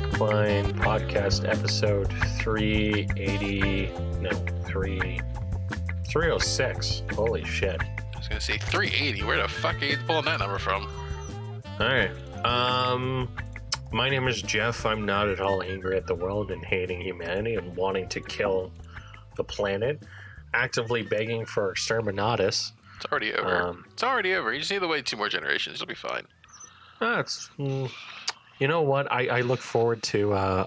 BMG Podcast episode 306. Holy shit. I was gonna say 380. Where the fuck are you pulling that number from? Alright. My name is Jeff. I'm not at all angry at the world and hating humanity and wanting to kill the planet. Actively begging for exterminatus. It's already over. It's already over. You just need to wait 2 more generations. You'll be fine. You know what? I look forward to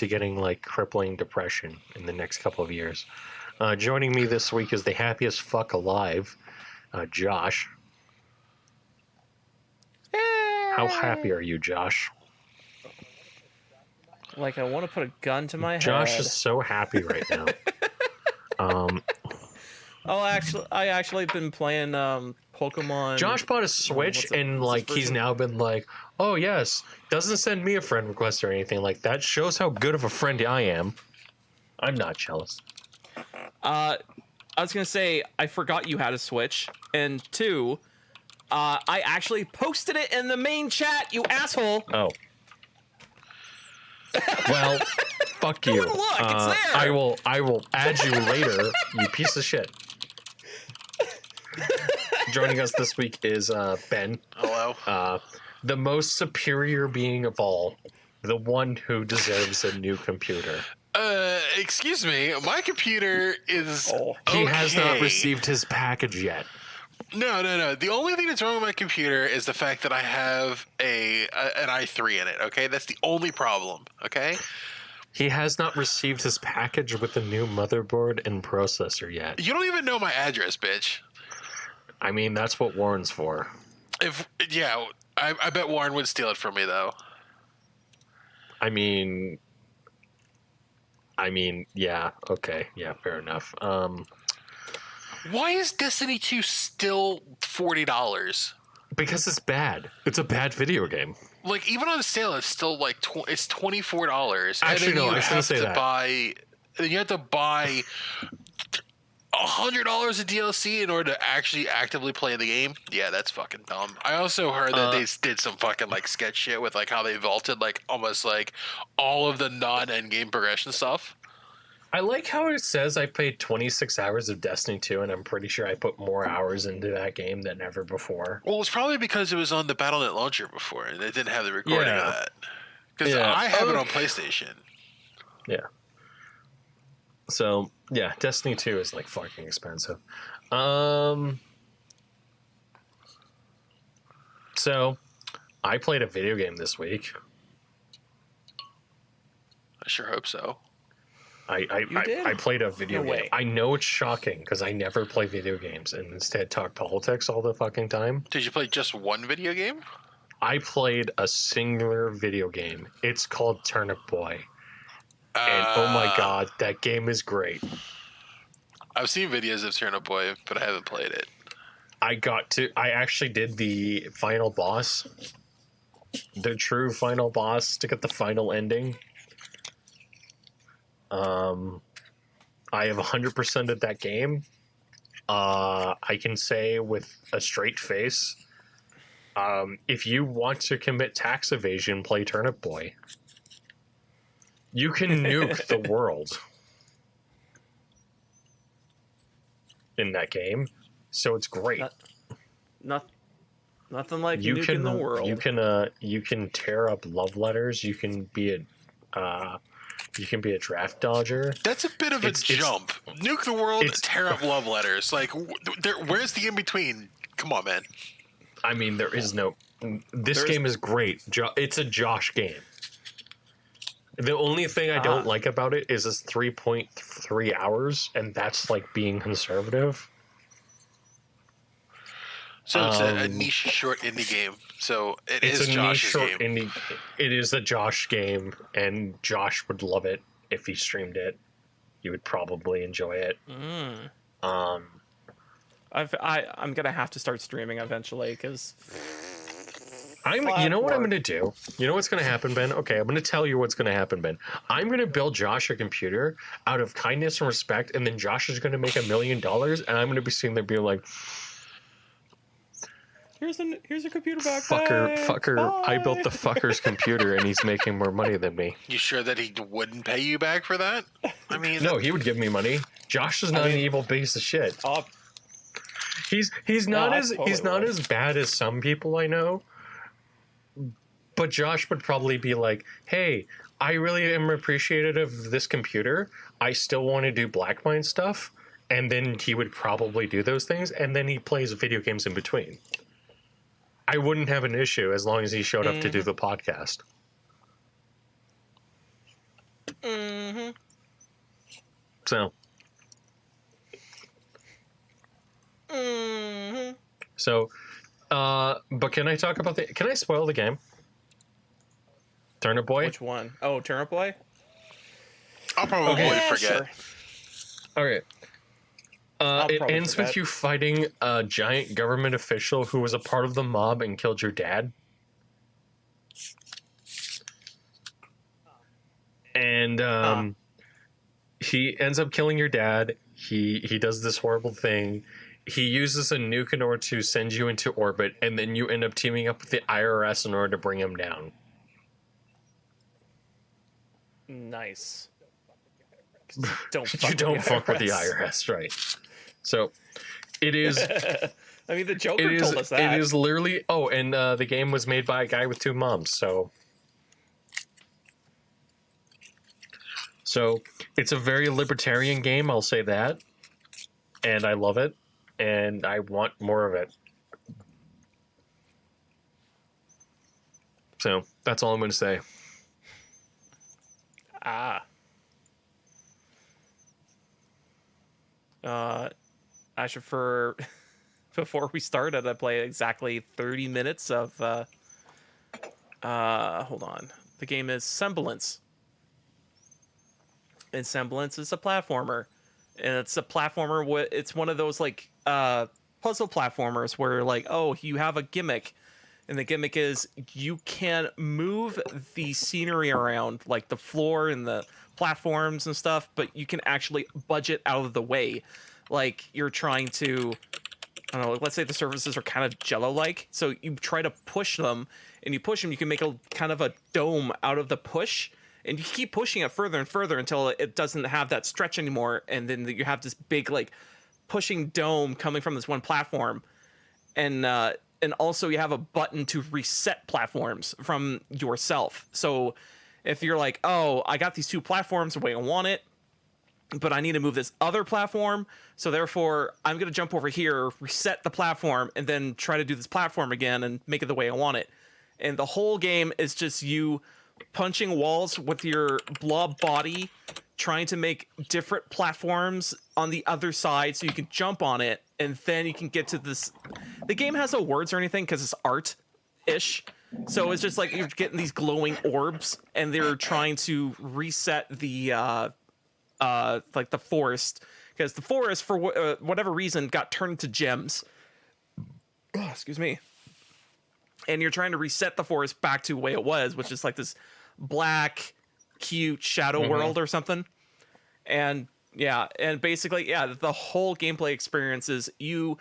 getting like crippling depression in the next couple of years. Joining me this week is the happiest fuck alive, Josh. Hey! How happy are you, Josh? Like I want to put a gun to my head. Josh is so happy right now. I actually been playing Pokemon. Josh bought a Switch and like he's now been like, oh yes, doesn't send me a friend request or anything like that. Shows how good of a friend I am. I'm not jealous. I was gonna say I forgot you had a Switch, and 2, I actually posted it in the main chat. You asshole! Oh. Well, fuck you. Look, it's there. I will add you later, you piece of shit. Joining us this week is Ben. Hello. The most superior being of all, the one who deserves a new computer. Excuse me. My computer is. He has not received his package yet. No. The only thing that's wrong with my computer is the fact that I have an i3 in it. Okay, that's the only problem. Okay. He has not received his package with the new motherboard and processor yet. You don't even know my address, bitch. I mean, that's what Warren's for. I bet Warren would steal it from me though. I mean, yeah, okay, yeah, fair enough. Why is Destiny 2 still $40? Because it's bad. It's a bad video game. Like, even on sale, it's still like it's $24. Actually, no, I shouldn't say that. You have to buy $100 of DLC in order to actually actively play the game. Yeah, that's fucking dumb. I also heard that they did some fucking like sketch shit with like how they vaulted like almost like all of the non-end game progression stuff. I like how it says I played 26 hours of Destiny 2, and I'm pretty sure I put more hours into that game than ever before. Well, it's probably because it was on the Battle.net launcher before, and they didn't have the recording of that. Because I have it on PlayStation. Yeah. So, yeah, Destiny 2 is, like, fucking expensive. So, I played a video game this week. I sure hope so. I played a video game. I know it's shocking because I never play video games and instead talk politics all the fucking time. Did you play just one video game? I played a singular video game. It's called Turnip Boy. And oh my god, that game is great. I've seen videos of Turnip Boy, but I haven't played it. I actually did the final boss. The true final boss to get the final ending. I have 100% of that game. I can say with a straight face, if you want to commit tax evasion, play Turnip Boy. You can nuke the world in that game, so it's great. Nothing like nuking the world. You can tear up love letters. You can be a draft dodger. That's a bit of a jump. Nuke the world, tear up love letters. Like, where's the in between? Come on, man. I mean, there is no. This game is great. It's a Josh game. The only thing I don't like about it is it's 3.3 hours, and that's like being conservative. So it's a niche short indie game. So it's a Josh's niche short game. It is a Josh game, and Josh would love it if he streamed it. He would probably enjoy it. I'm gonna have to start streaming eventually because. You know what I'm gonna do? You know what's gonna happen, Ben? Okay, I'm gonna tell you what's gonna happen, Ben. I'm gonna build Josh a computer out of kindness and respect, and then Josh is gonna make $1 million, and I'm gonna be sitting there being like, Here's a computer back. Fucker. Bye. I built the fucker's computer, and he's making more money than me. You sure that he wouldn't pay you back for that? I mean, No, he would give me money. Josh is not an evil piece of shit. He's not as bad as some people I know. But Josh would probably be like, "Hey, I really am appreciative of this computer. I still want to do Blackmine stuff." And then he would probably do those things, and then he plays video games in between. I wouldn't have an issue as long as he showed up to do the podcast. Mm-hmm. So. Mm-hmm. So, but can I talk about can I spoil the game? Turnip Boy? Which one? Oh, Turnip Boy? I'll probably forget. Sure. Okay. It ends forget. with you fighting a giant government official who was a part of the mob and killed your dad. And he ends up killing your dad. He does this horrible thing. He uses a nuke in order to send you into orbit, and then you end up teaming up with the IRS in order to bring him down. Nice. You don't fuck with the IRS, right? So, it is. I mean, the Joker told us that. It is literally. Oh, and the game was made by a guy with 2 moms, so. So, it's a very libertarian game, I'll say that. And I love it. And I want more of it. So, that's all I'm going to say. I should before we started, I played exactly 30 minutes of hold on. The game is Semblance. And Semblance is a platformer. And it's a platformer it's one of those like puzzle platformers where like, oh, you have a gimmick. And the gimmick is you can move the scenery around, like the floor and the platforms and stuff, but you can actually budget out of the way. Like you're trying to, I don't know, let's say the surfaces are kind of jello-like. So you try to push them, and you push them, you can make a kind of a dome out of the push. And you keep pushing it further and further until it doesn't have that stretch anymore. And then you have this big, like, pushing dome coming from this one platform. And also you have a button to reset platforms from yourself. So if you're like, oh, I got these 2 platforms the way I want it, but I need to move this other platform. So therefore, I'm going to jump over here, reset the platform, and then try to do this platform again and make it the way I want it. And the whole game is just you punching walls with your blob body, trying to make different platforms on the other side so you can jump on it, and then you can get to this. The game has no words or anything because it's art-ish. So it's just like you're getting these glowing orbs, and they're trying to reset the like the forest, because the forest for whatever reason got turned into gems. Oh, excuse me. And you're trying to reset the forest back to the way it was, which is like this black, cute shadow world or something. And yeah, and basically, yeah, the whole gameplay experience is you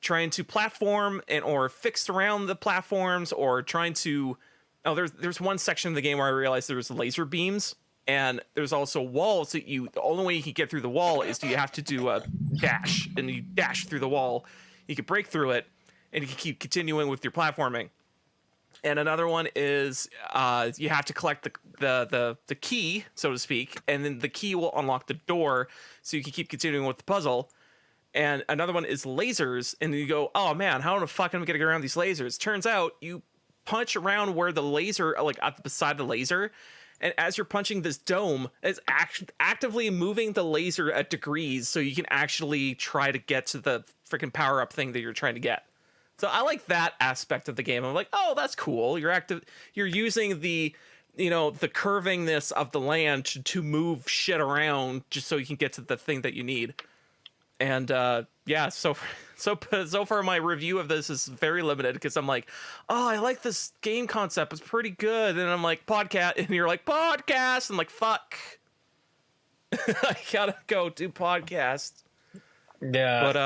trying to platform and or fix around the platforms, or trying to. Oh, there's one section of the game where I realized there's laser beams, and there's also walls that the only way you can get through the wall is you have to do a dash, and you dash through the wall. You can break through it, and you can keep continuing with your platforming. And another one is you have to collect the key, so to speak, and then the key will unlock the door, so you can keep continuing with the puzzle. And another one is lasers, and you go, oh man, how the fuck am I gonna get around these lasers? Turns out you punch around where the laser, like at beside the laser, and as you're punching this dome, it's actively moving the laser at degrees, so you can actually try to get to the freaking power up thing that you're trying to get. So I like that aspect of the game. I'm like, oh, that's cool. You're using the, the curvingness of the land to move shit around just so you can get to the thing that you need. And yeah, so far my review of this is very limited because I'm like, oh, I like this game concept. It's pretty good. And I'm like, podcast, and you're like, podcast. I'm like, fuck. I gotta go do podcast. Yeah, But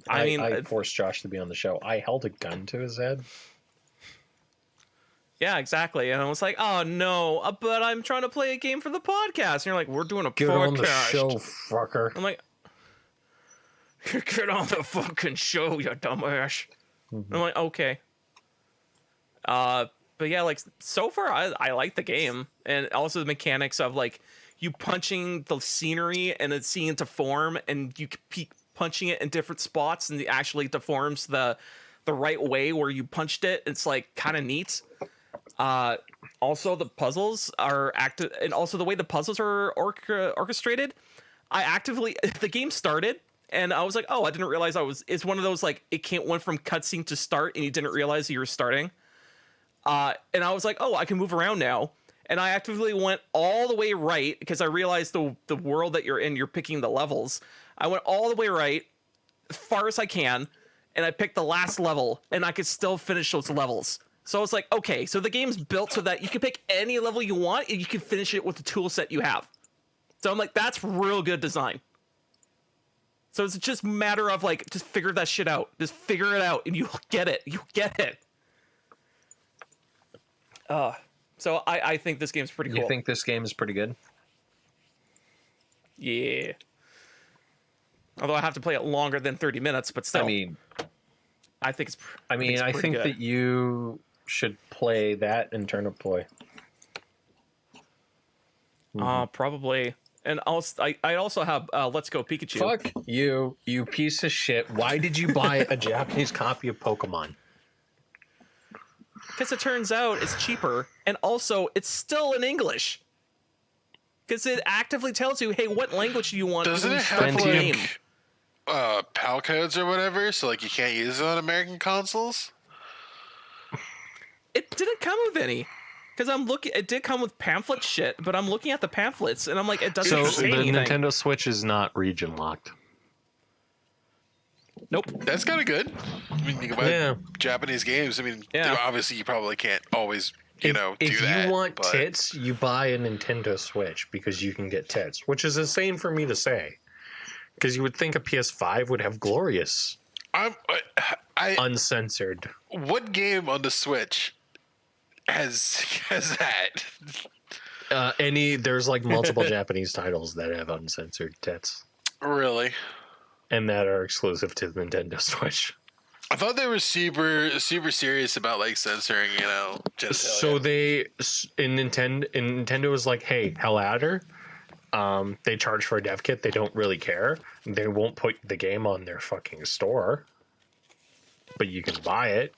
I mean, I forced Josh to be on the show. I held a gun to his head. yeah, exactly. And I was like, oh no, but I'm trying to play a game for the podcast. And you're like, we're doing a Get podcast. on the show, fucker. I'm like, get on the fucking show, you dumbass. Mm-hmm. I'm like, okay. But yeah, like so far, I like the game, and also the mechanics of like you punching the scenery and it's seeing to form, and you keep punching it in different spots, and it actually deforms the right way where you punched it. It's like kind of neat. Also, the puzzles are active, and also the way the puzzles are orchestrated. The game started, and I was like, oh, I didn't realize it's one of those like it went from cutscene to start, and you didn't realize you were starting. And I was like, oh, I can move around now. And I actively went all the way right because I realized the world that you're in, you're picking the levels. I went all the way right, as far as I can, and I picked the last level, and I could still finish those levels. So I was like, okay, so the game's built so that you can pick any level you want, and you can finish it with the tool set you have. So I'm like, that's real good design. So it's just a matter of like, just figure that shit out. Just figure it out, and you'll get it. You'll get it. So I think this game's pretty cool. You think this game is pretty good? Yeah. Although I have to play it longer than 30 minutes, but still. I think it's I think good. that you should play that and Turnip Boy. Probably. And I also have Let's Go Pikachu. Fuck you, you piece of shit. Why did you buy a Japanese copy of Pokemon? Because it turns out it's cheaper, and also it's still in English. Because it actively tells you, hey, what language do you want? Doesn't it have like PAL codes or whatever, so like you can't use it on American consoles? It didn't come with any. Because I'm looking, it did come with pamphlet shit, but I'm looking at the pamphlets, and I'm like, it doesn't say anything. The Nintendo Switch is not region locked. Nope. That's kind of good. I mean, you can buy Japanese games. I mean, obviously you probably can't always, do that. If you want tits, you buy a Nintendo Switch because you can get tits, which is insane for me to say. Because you would think a PS5 would have glorious, uncensored. What game on the Switch has that? There's like multiple Japanese titles that have uncensored tits. Really? And that are exclusive to the Nintendo Switch. I thought they were super serious about like censoring, genitalia. So Nintendo was like, hey, hell at her. They charge for a dev kit. They don't really care. They won't put the game on their fucking store, but you can buy it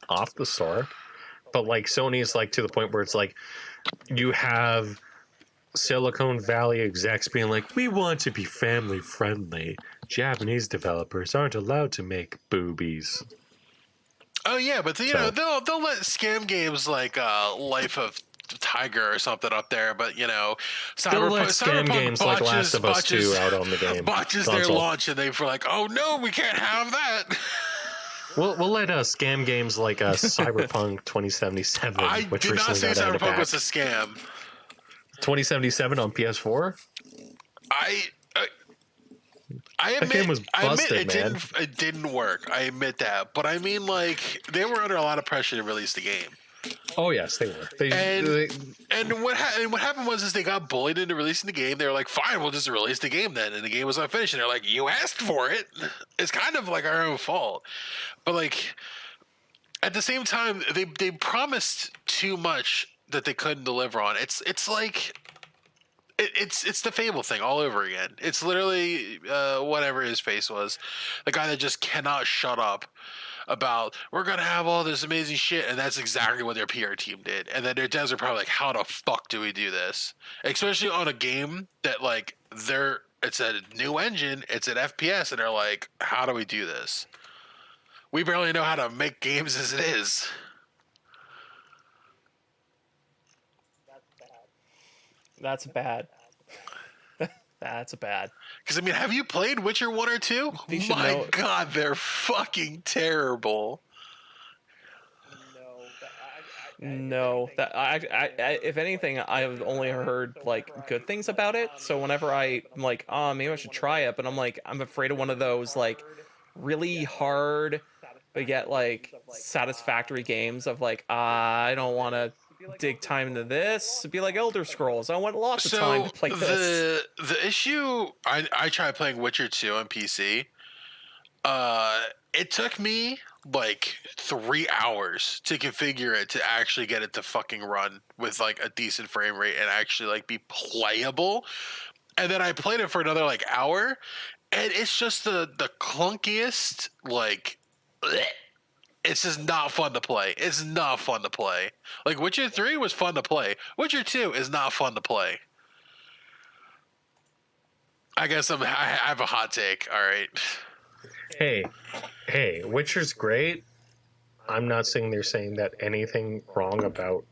off the store. But like Sony is like to the point where it's like you have Silicon Valley execs being like, we want to be family friendly. Japanese developers aren't allowed to make boobies. Oh yeah, but they'll let scam games like Life of Tiger or something up there, but Cyberpunk games like Last of Us 2 out on the game. Botches their launch, and they were like, oh no, we can't have that. We'll let scam games like Cyberpunk 2077. I which did not say Cyberpunk was a scam. 2077 on PS4. I admit, that game was busted, man. It didn't work. I admit that, but I mean, like, they were under a lot of pressure to release the game. Oh yes, they were. And what happened was they got bullied into releasing the game. They were like, "Fine, we'll just release the game then." And the game was unfinished. And they're like, "You asked for it. It's kind of like our own fault." But like, at the same time, they promised too much that they couldn't deliver on. It's like. It's the Fable thing all over again. It's literally whatever his face was, the guy that just cannot shut up about we're gonna have all this amazing shit, and that's exactly what their PR team did. And then their devs are probably like, how the fuck do we do this? Especially on a game that like it's a new engine, it's an FPS, and they're like, how do we do this? We barely know how to make games as it is. That's bad. That's bad. Because, I mean, have you played Witcher 1 or 2? My God, they're fucking terrible. No. No, that I if anything, I've only heard like good things about it. So whenever I'm like, oh, maybe I should try it, but I'm like, I'm afraid of one of those like really hard but yet like satisfactory games of like, I don't want to dig time into this. It'd be like Elder Scrolls. I want lots of time to So play this. the issue, I tried playing Witcher 2 on PC. It took me like 3 hours to configure it to actually get it to fucking run with like a decent frame rate and actually like be playable. And then I played it for another like hour, and it's just the clunkiest like. Bleh. It's just not fun to play. It's not fun to play. Like Witcher 3 was fun to play. Witcher 2 is not fun to play. I guess I have a hot take. All right. Hey, Witcher's great. I'm not saying they're saying that anything wrong about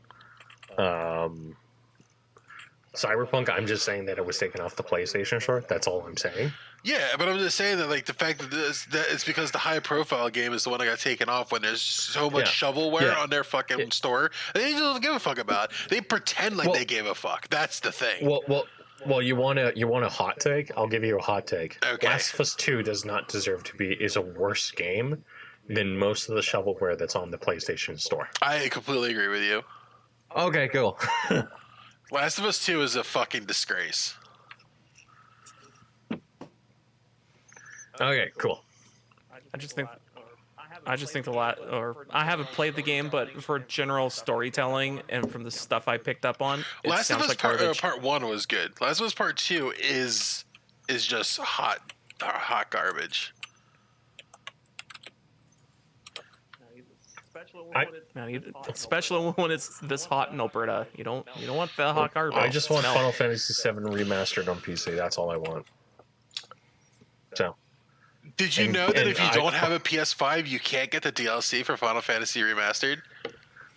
Cyberpunk. I'm just saying that it was taken off the PlayStation Store. That's all I'm saying. Yeah, but I'm just saying that like the fact that it's because the high profile game is the one that got taken off when there's so much shovelware on their fucking store. They don't give a fuck about. They pretend like they gave a fuck. That's the thing. Well, you want a hot take? I'll give you a hot take. Okay. Last of Us 2 does not deserve to be is a worse game than most of the shovelware that's on the PlayStation Store. I completely agree with you. Okay, cool. Last of Us 2 is a fucking disgrace. Okay, cool. I just think I haven't played the game, but for general storytelling and from the stuff I picked up on, it Last of sounds Us like garbage. part 1 was good. Last of Us Part 2 is just hot garbage. Especially when it's this hot in Alberta, you don't want the hot garbage. I just want smell. Final Fantasy VII remastered on PC. That's all I want. So. Did you know that if you don't have a PS5, you can't get the DLC for Final Fantasy Remastered?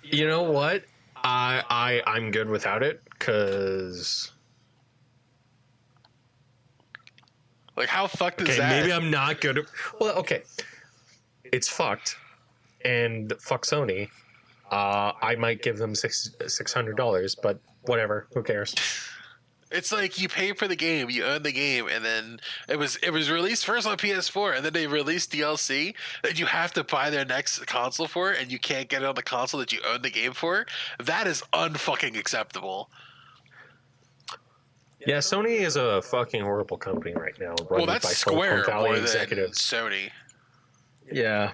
You know what? I'm good without it because. Like, how fucked is that? Maybe I'm not good. Well, okay, it's fucked, and fuck Sony. I might give them $600, but whatever. Who cares? It's like you pay for the game, you own the game, and then it was released first on PS4, and then they released DLC that you have to buy their next console for, and you can't get it on the console that you own the game for. That is unfucking acceptable. Yeah, Sony is a fucking horrible company right now. Well, that's Square more than Sony. Yeah.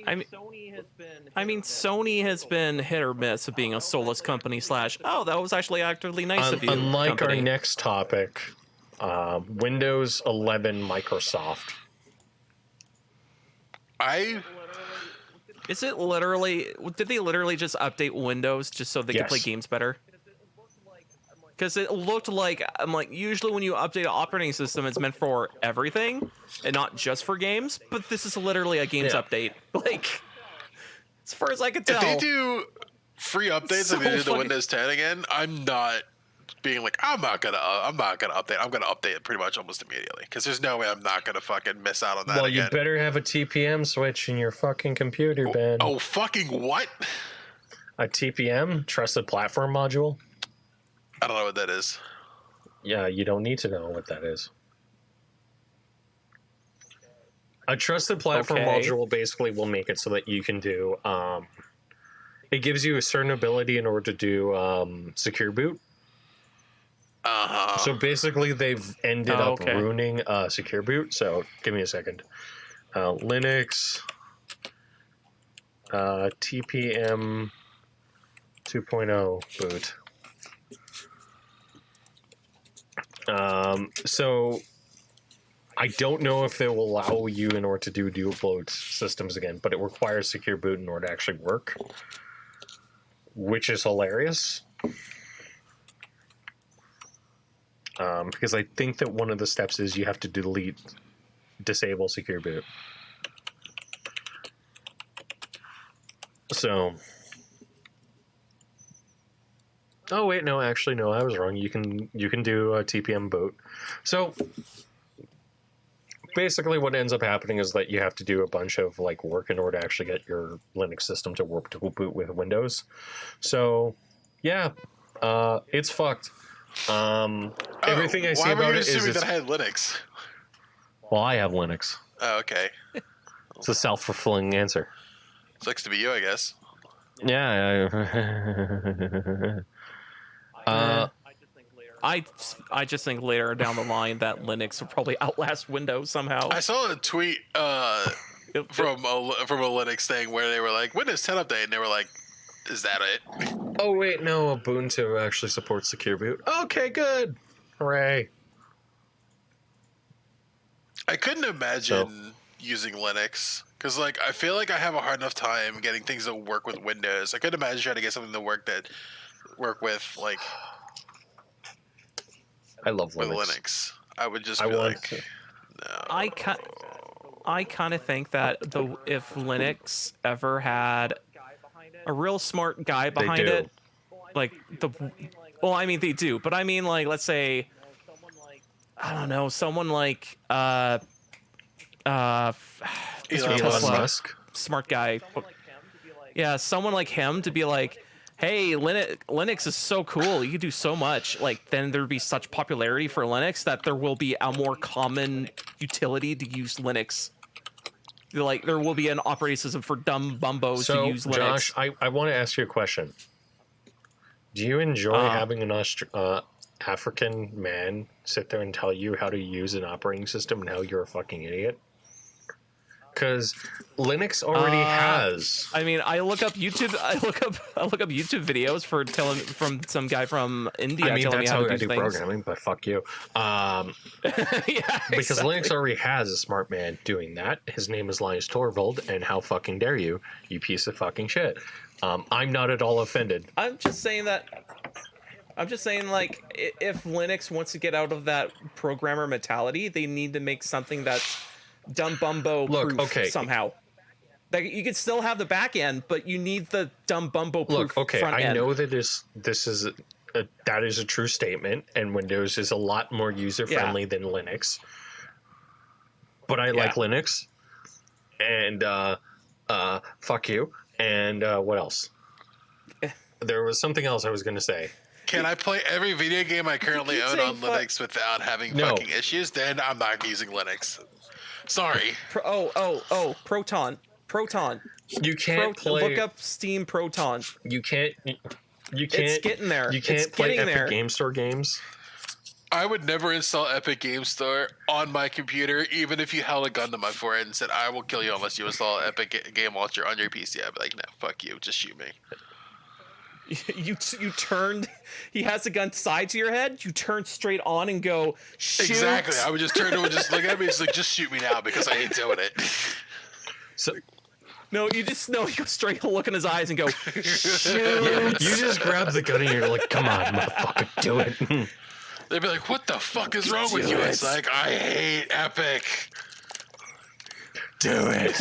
I mean, Sony has been hit or miss of being a soulless company / oh, that was actually actively nice of you. Unlike company. our next topic, Windows 11 Microsoft. Is it literally? Did they literally just update Windows just so they could play games better? Because it looked like usually when you update an operating system, it's meant for everything and not just for games. But this is literally a games update. Like, as far as I can tell, if they do free updates like they did the Windows 10 again, I'm not being like I'm not gonna update. I'm gonna update it pretty much almost immediately because there's no way I'm not gonna fucking miss out on that. Well, again. You better have a TPM switch in your fucking computer, Ben. Oh, fucking what? A TPM, Trusted Platform Module. I don't know what that is. Yeah, you don't need to know what that is. A Trusted Platform Module basically will make it so that you can do... it gives you a certain ability in order to do secure boot. Uh-huh. So basically they've ended up ruining secure boot. So give me a second. Linux TPM 2.0 boot. So I don't know if they will allow you in order to do dual boot systems again, but it requires secure boot in order to actually work, which is hilarious. Because I think that one of the steps is you have to disable secure boot. So, oh wait, no, actually no, I was wrong. You can do a TPM boot. So basically what ends up happening is that you have to do a bunch of like work in order to actually get your Linux system to work to boot with Windows. So yeah, it's fucked. Everything I see about it is that I had Linux. Well, I have Linux. Oh, okay. It's a self-fulfilling answer. Sucks to be you, I guess. Yeah. I just think later down the line that Linux will probably outlast Windows somehow. I saw a tweet from a Linux thing where they were like, Windows 10 update, and they were like, is that it? Oh, wait, no, Ubuntu actually supports Secure Boot. Okay, good. Hooray. I couldn't imagine using Linux, because like, I feel like I have a hard enough time getting things to work with Windows. I couldn't imagine trying to get something to work with, like... I love with Linux. Linux. I would just be like, no. I kind of think that if Linux ever had a real smart guy behind it, like well, I mean they do, but I mean like let's say, I don't know, someone like Elon Musk, smart guy, yeah, someone like him to be like, hey, Linux is so cool. You can do so much. Like, then there'd be such popularity for Linux that there will be a more common utility to use Linux. Like, there will be an operating system for dumb bumbos to use Linux. Josh, I want to ask you a question. Do you enjoy having an African man sit there and tell you how to use an operating system and how you're a fucking idiot? Because Linux already has. I mean, I look up YouTube videos from some guy from India. I mean, telling that's me how how to I do things. Programming, but fuck you. Yeah, because exactly. Linux already has a smart man doing that. His name is Linus Torvald, and how fucking dare you piece of fucking shit. I'm not at all offended. I'm just saying, like, if Linux wants to get out of that programmer mentality, they need to make something that's dumb bumbo proof somehow. Like, you can still have the back end, but you need the dumb bumbo proof front end. I know that that is a true statement, and Windows is a lot more user friendly than Linux. But I like Linux, and fuck you. And what else? There was something else I was going to say. Can I play every video game I currently own on Linux without having fucking issues? Then I'm not using Linux. Sorry. Proton. You can't play. Look up Steam Proton. You can't. It's getting there. You can't play Epic Game Store games. I would never install Epic Game Store on my computer, even if you held a gun to my forehead and said, "I will kill you unless you install Epic Game Launcher on your PC." I'd be like, "No, fuck you. Just shoot me." You turned. He has a gun side to your head. You turn straight on and go shoot. Exactly. I would just turn to and just look at me. It's like, just shoot me now because I hate doing it. So you go straight, look in his eyes, and go shoot. Yeah, you just grab the gun and you're like, "Come on, motherfucker, do it." They'd be like, "What the fuck is wrong with you?" It's like, I hate Epic. Do it.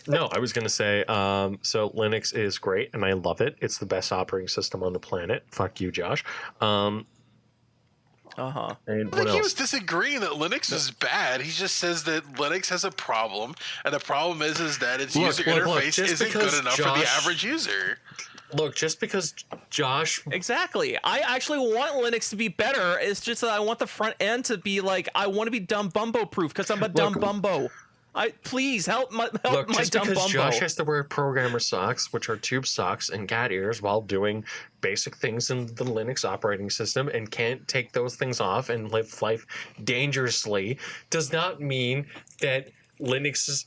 No, I was going to say, so Linux is great and I love it. It's the best operating system on the planet. Fuck you, Josh. And I think he was disagreeing that Linux is bad. He just says that Linux has a problem, and the problem is that its user interface isn't good enough for the average user. Look, just because Josh... Exactly. I actually want Linux to be better. It's just that I want the front end to be like, I want to be dumb bumbo proof because I'm a dumb bumbo. Please help my dumb bumbo. Josh has to wear programmer socks, which are tube socks and cat ears, while doing basic things in the Linux operating system, and can't take those things off and live life dangerously, does not mean that Linux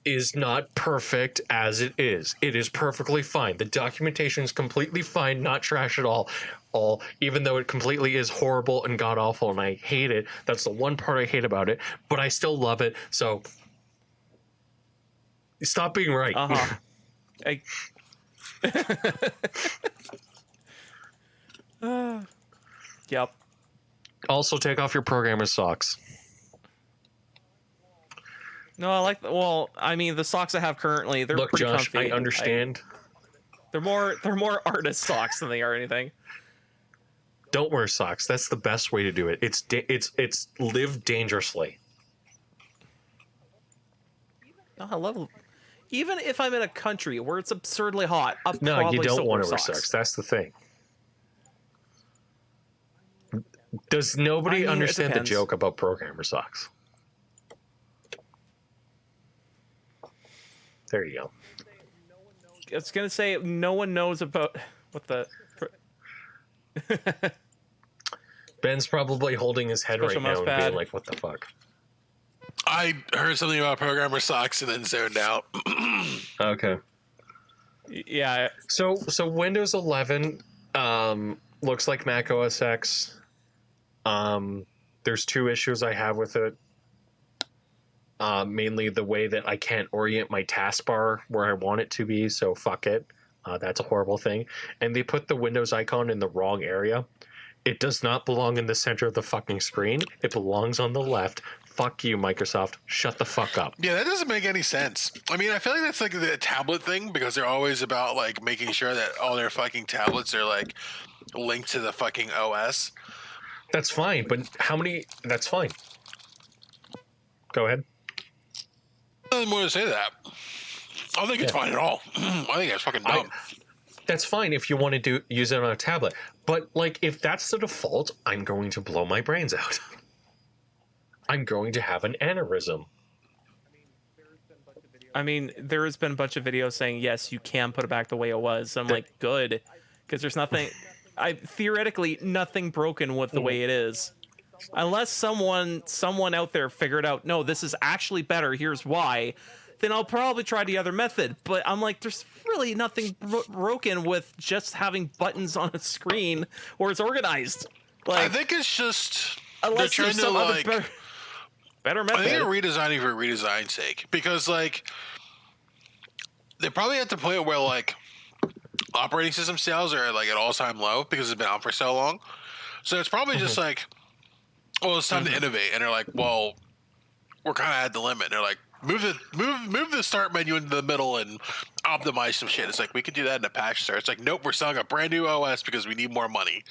is not perfect as it is. It is perfectly fine. The documentation is completely fine, not trash at all. Even though it completely is horrible and god awful, and I hate it. That's the one part I hate about it, but I still love it. So stop being right. Yep. Also, take off your programmer socks. No, I like. Well, I mean, the socks I have currently, they're pretty Josh, comfy. I understand. They're more artist socks than they are anything. Don't wear socks. That's the best way to do it. It's live dangerously. Oh, I love. Even if I'm in a country where it's absurdly hot, I'll No, probably you don't still want wear to wear socks. That's the thing. Does nobody I mean, it understand the depends. joke about programmer socks? There you go. I was gonna say no one knows about what the Ben's probably holding his head Special right now mouse and pad. being like, what the fuck? I heard something about programmer socks and then zoned out. Okay. yeah. So Windows 11 looks like Mac OS X. There's two issues I have with it. Mainly the way that I can't orient my taskbar where I want it to be, so fuck it. That's a horrible thing. And they put the Windows icon in the wrong area. It does not belong in the center of the fucking screen. It belongs on the left. Fuck you, Microsoft. Shut the fuck up. Yeah, that doesn't make any sense. I mean, I feel like that's like the tablet thing because they're always about like making sure that all their fucking tablets are like linked to the fucking OS. That's fine, but how many... That's fine. Go ahead. Nothing more to say to that. I don't think it's fine at all. I think it's fucking dumb. That's fine if you want to use it on a tablet. But, like, if that's the default, I'm going to blow my brains out. I'm going to have an aneurysm. I mean, there has been a bunch of videos saying yes, you can put it back the way it was. I'm like, good, because there's nothing. Theoretically nothing broken with the way it is, unless someone out there figured out, no, this is actually better. Here's why. Then I'll probably try the other method. But I'm like, there's really nothing broken with just having buttons on a screen or it's organized. Like, I think it's just unless they're there's trying some to other like. better method. I think they're redesigning for redesign's sake because like they probably have to play it where like operating system sales are like at all-time low because it's been out for so long. So it's probably just like, well, it's time to innovate, and they're like, well, we're kind of at the limit. And they're like, move the start menu into the middle and optimize some shit. It's like we could do that in a patch start. It's like, nope, we're selling a brand new OS because we need more money.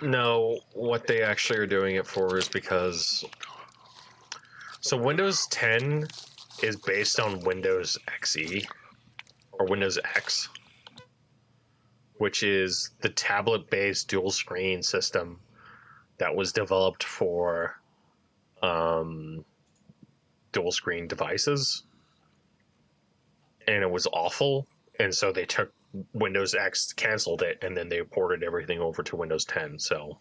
No, what they actually are doing it for is because... So Windows 10 is based on Windows XE, or Windows X, which is the tablet-based dual-screen system that was developed for dual-screen devices. And it was awful, and so they took Windows X, canceled it, and then they ported everything over to Windows 10, so...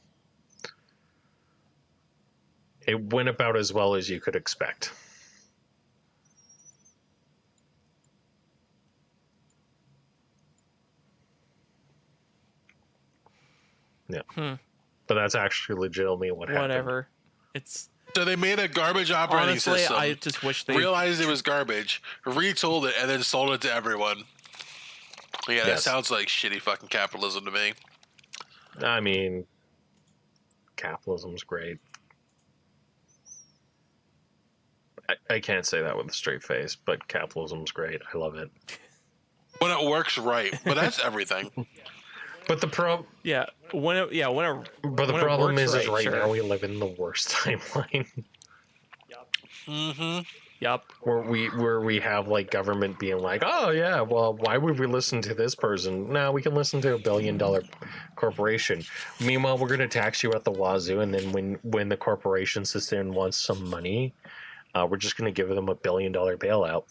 It went about as well as you could expect. Yeah. But that's actually legitimately what happened. Whatever. It's So they made a garbage operating honestly, system. I just wish they realized it was garbage, retooled it, and then sold it to everyone. Yeah, that sounds like shitty fucking capitalism to me. I mean, capitalism's great. I can't say that with a straight face, but capitalism's great. I love it. When it works right, but that's everything. But the problem is right now we live in the worst timeline. Mm-hmm. Yep. Where we have like government being like, oh yeah, well, why would we listen to this person? No, we can listen to $1 billion corporation. Meanwhile, we're going to tax you at the wazoo, and then when the corporation sits there and wants some money, we're just going to give them $1 billion bailout.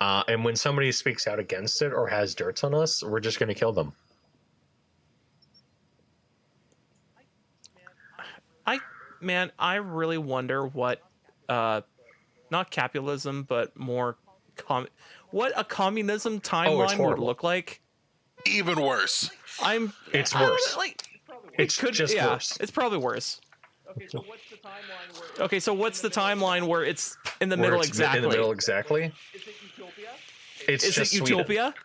And when somebody speaks out against it or has dirts on us, we're just going to kill them. I really wonder what, not capitalism, but more what a communism timeline would look like. Even worse. It's worse. It's just worse. It's probably worse. Okay, so what's the timeline where it's in the middle exactly? In the middle exactly? Is it utopia? Is it utopia?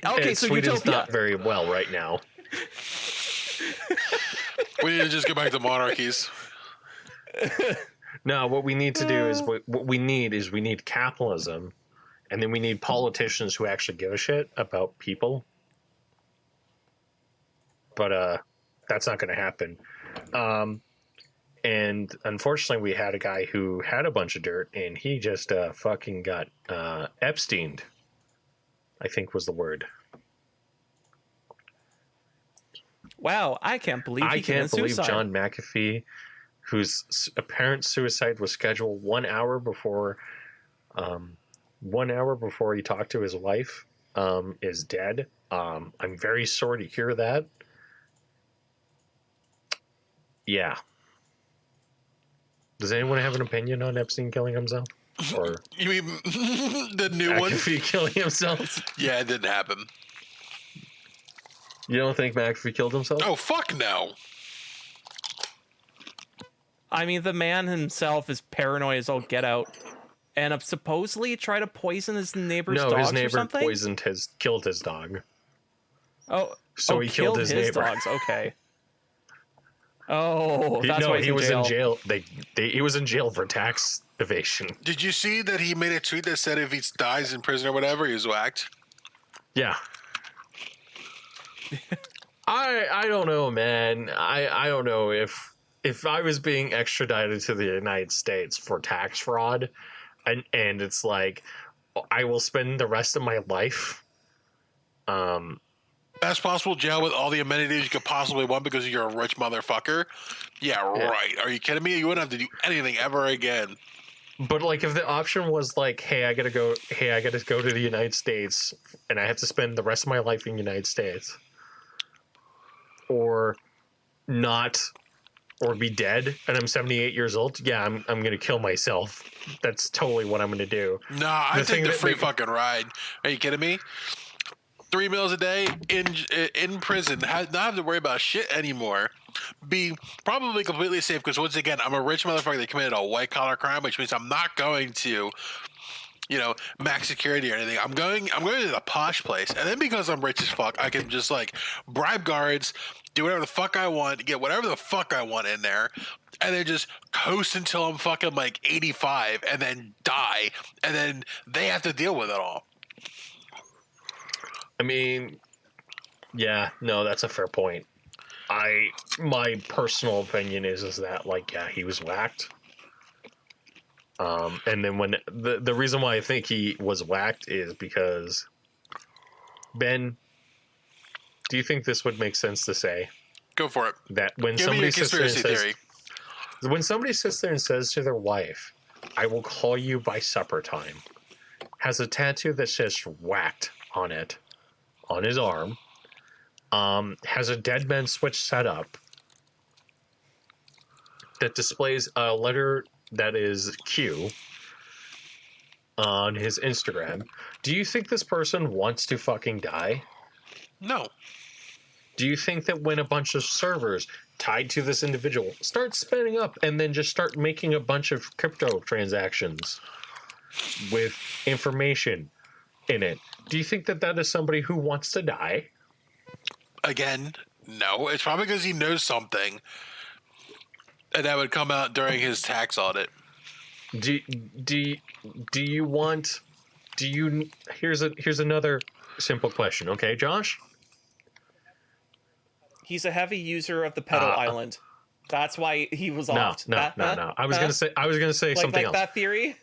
Okay, so Sweden's utopia. not very well right now. We need to just get back to monarchies. No, what we need to do is we need capitalism, and then we need politicians who actually give a shit about people. But that's not going to happen. And unfortunately, we had a guy who had a bunch of dirt, and he just fucking got epstined, I think was the word. Wow, I can't believe I he can't committed believe suicide. John McAfee, whose apparent suicide was scheduled 1 hour before 1 hour before he talked to his wife, is dead. I'm very sorry to hear that. Yeah. Does anyone have an opinion on Epstein killing himself? Or You mean the new one? McAfee killing himself? Yeah, it didn't happen. You don't think McAfee killed himself? Oh, fuck no. I mean, the man himself is paranoid as all get out, and supposedly tried to poison his neighbor's No, dogs his or neighbor something? killed his dog. Oh, He killed his neighbor. dogs. Okay. Oh, that's why he was in in jail. jail. He was in jail for tax evasion. Did you see that he made a tweet that said if he dies in prison or whatever, he was whacked? Yeah. I don't know, man. I don't know if I was being extradited to the United States for tax fraud, and it's like I will spend the rest of my life. Best possible jail with all the amenities you could possibly want because you're a rich motherfucker. Yeah, right. Are you kidding me? You wouldn't have to do anything ever again. But like, if the option was like, hey, I gotta go to the United States, and I have to spend the rest of my life in the United States, or not, or be dead, and I'm 78 years old. Yeah, I'm gonna kill myself. That's totally what I'm gonna do. Nah, I take the free fucking ride. Are you kidding me? 3 meals a day in prison, not have to worry about shit anymore. Be probably completely safe because once again, I'm a rich motherfucker that committed a white collar crime, which means I'm not going to, max security or anything. I'm going to the posh place, and then because I'm rich as fuck, I can just like bribe guards, do whatever the fuck I want, get whatever the fuck I want in there, and then just coast until I'm fucking like 85, and then die, and then they have to deal with it all. I mean, yeah, no, that's a fair point. My personal opinion is that, like, yeah, he was whacked. And then when the reason why I think he was whacked is because, Ben, do you think this would make sense to say? Go for it. That when Give me a conspiracy theory. When somebody sits there and says to their wife, "I will call you by supper time," has a tattoo that says "whacked" on it, on his arm, has a dead man switch set up that displays a letter that is Q on his Instagram. Do you think this person wants to fucking die? No. Do you think that when a bunch of servers tied to this individual start spinning up and then just start making a bunch of crypto transactions with information in it, do you think that is somebody who wants to die? Again, no. It's probably because he knows something, and that would come out during his tax audit. Here's another simple question, okay, Josh? He's a heavy user of the pedal island. That's why he was off. No. I was gonna say something else. That theory.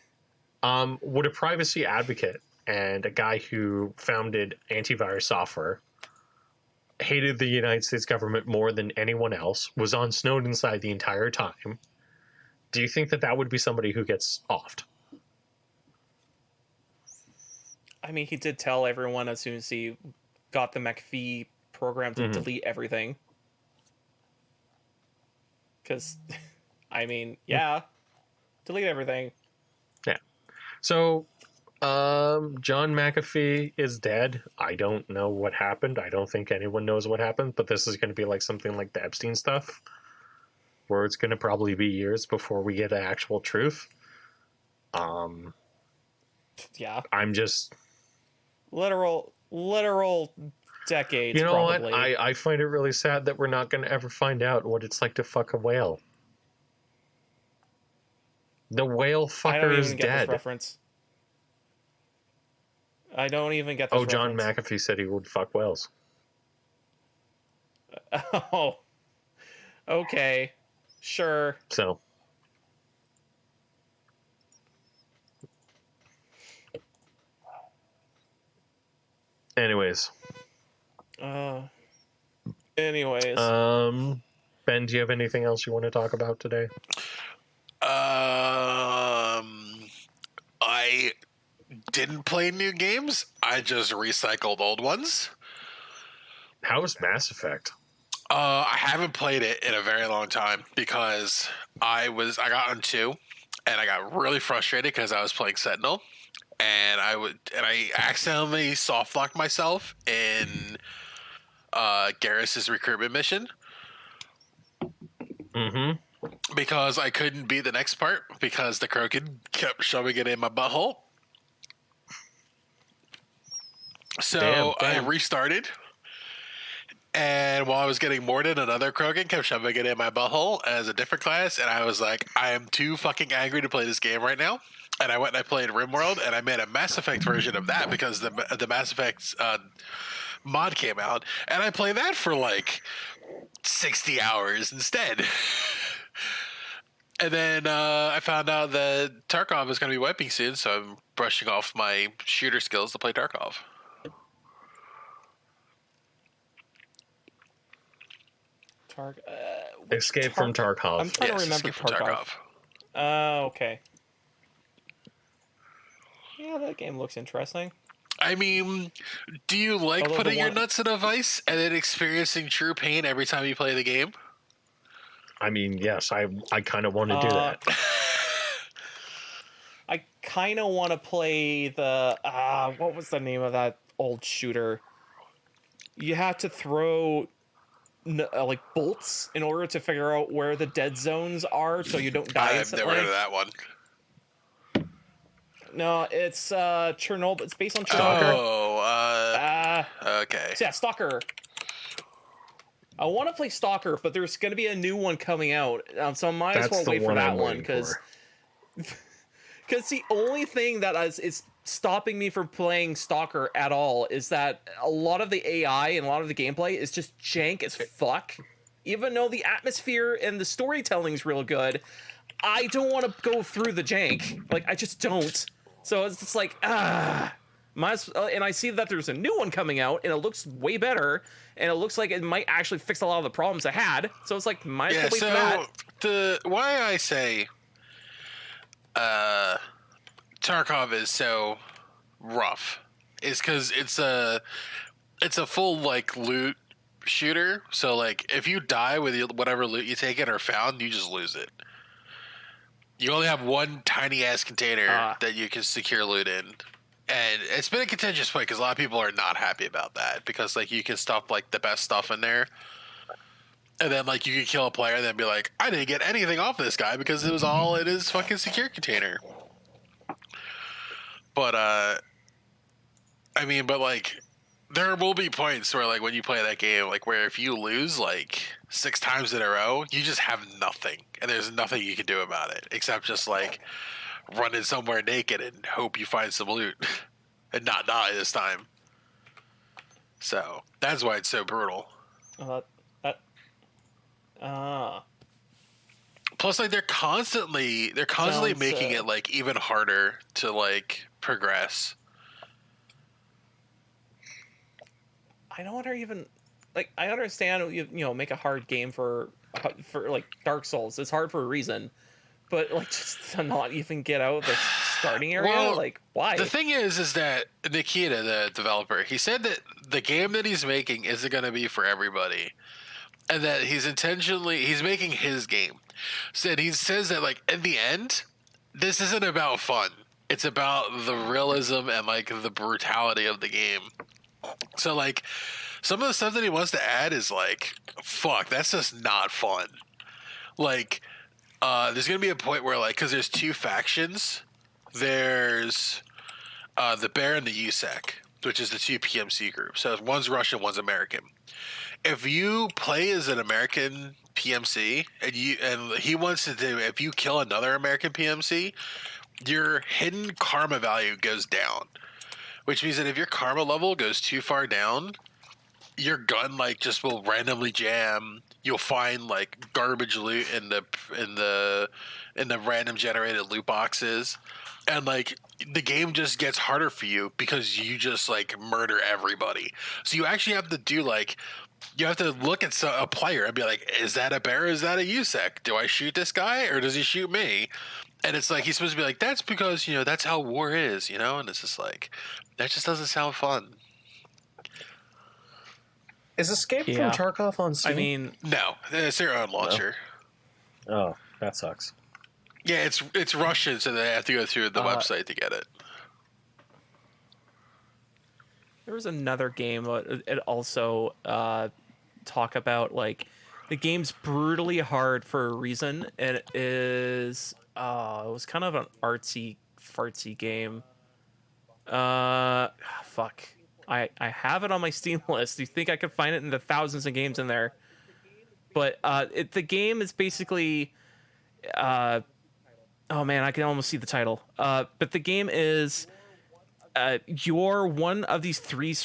Would a privacy advocate and a guy who founded antivirus software, hated the United States government more than anyone else, was on Snowden's side the entire time, do you think that would be somebody who gets offed? I mean, he did tell everyone as soon as he got the McAfee program to delete everything. Because, I mean, yeah, delete everything. Yeah. So, John McAfee is dead. I don't know what happened. I don't think anyone knows what happened, but this is going to be like something like the Epstein stuff, where it's going to probably be years before we get the actual truth. Yeah. I'm just... Literal decades, You know probably. what? I find it really sad that we're not going to ever find out what it's like to fuck a whale. The whale fucker is dead. I don't even get this reference. John McAfee said he would fuck whales. Oh. Okay. Sure. So, anyways, Anyways. Ben, do you have anything else you want to talk about today? I didn't play new games. I just recycled old ones. How was Mass Effect? I haven't played it in a very long time because I got on 2 and I got really frustrated because I was playing Sentinel and I accidentally soft locked myself in Garrus's recruitment mission. Mm-hmm. Because I couldn't beat the next part because the Krogan kept shoving it in my butthole. So Damn. I restarted. And while I was getting mortared, another Krogan kept shoving it in my butthole as a different class. And I was like, I am too fucking angry to play this game right now. And I went and I played RimWorld and I made a Mass Effect version of that because the Mass Effect mod came out. And I played that for like 60 hours instead. And then I found out that Tarkov is going to be wiping soon, so I'm brushing off my shooter skills to play Tarkov. Escape from Tarkov. I'm trying to remember Tarkov. Okay. Yeah, that game looks interesting. I mean, do you like putting your nuts in a vice and then experiencing true pain every time you play the game? I mean, yes, I kind of want to do that. I kind of want to play the what was the name of that old shooter? You have to throw like bolts in order to figure out where the dead zones are, so you don't die. I've never heard of that one. No, it's Chernobyl. It's based on Chernobyl. Okay. So yeah, Stalker. I want to play Stalker, but there's going to be a new one coming out, so I might as well wait for that one because the only thing that is stopping me from playing Stalker at all is that a lot of the AI and a lot of the gameplay is just jank as fuck. Even though the atmosphere and the storytelling is real good, I don't want to go through the jank. Like, I just don't. So it's just like, and I see that there's a new one coming out, and it looks way better, and it looks like it might actually fix a lot of the problems I had. So it's like, might as well wait for that. Why I say Tarkov is so rough is because it's a full like loot shooter. So like, if you die with whatever loot you take in or found, you just lose it. You only have one tiny ass container that you can secure loot in. And it's been a contentious point because a lot of people are not happy about that because like you can stuff like the best stuff in there, and then like you can kill a player and then be like, I didn't get anything off this guy because it was all in his fucking secure container. But I mean, but like there will be points where like when you play that game, like where if you lose like 6 times in a row, you just have nothing, and there's nothing you can do about it except just like running somewhere naked and hope you find some loot and not die this time. So that's why it's so brutal. Plus, like they're constantly making it like even harder to like progress. I don't even like. I understand you know make a hard game for like Dark Souls. It's hard for a reason. But like, just to not even get out of the starting area, well, like why? The thing is that Nikita, the developer, he said that the game that he's making isn't going to be for everybody, and that he's making his game. So he says that like in the end, this isn't about fun. It's about the realism and like the brutality of the game. So like, some of the stuff that he wants to add is like, fuck, that's just not fun. Like. There's going to be a point where, like, because there's 2 factions. There's the Bear and the USEC, which is the 2 PMC groups. So one's Russian, one's American. If you play as an American PMC, and he wants to do, if you kill another American PMC, your hidden karma value goes down. Which means that if your karma level goes too far down, your gun, like, just will randomly jam. you'll find like garbage loot in the random generated loot boxes, and like the game just gets harder for you because you just like murder everybody. So you actually have to do like, you have to look at a player and be like, is that a bear? Is that a USEC? Do I shoot this guy or does he shoot me? And it's like, he's supposed to be like, that's because, that's how war is, and it's just like, that just doesn't sound fun. Is Escape from Tarkov on Steam? I mean, no, it's their own launcher. Oh, that sucks. Yeah, it's Russian, so they have to go through the website to get it. There was another game it also talk about like the game's brutally hard for a reason, and it is it was kind of an artsy fartsy game. Fuck. I have it on my Steam list. You think I could find it in the thousands of games in there? But the game is basically oh man, I can almost see the title. But the game is you're one of these three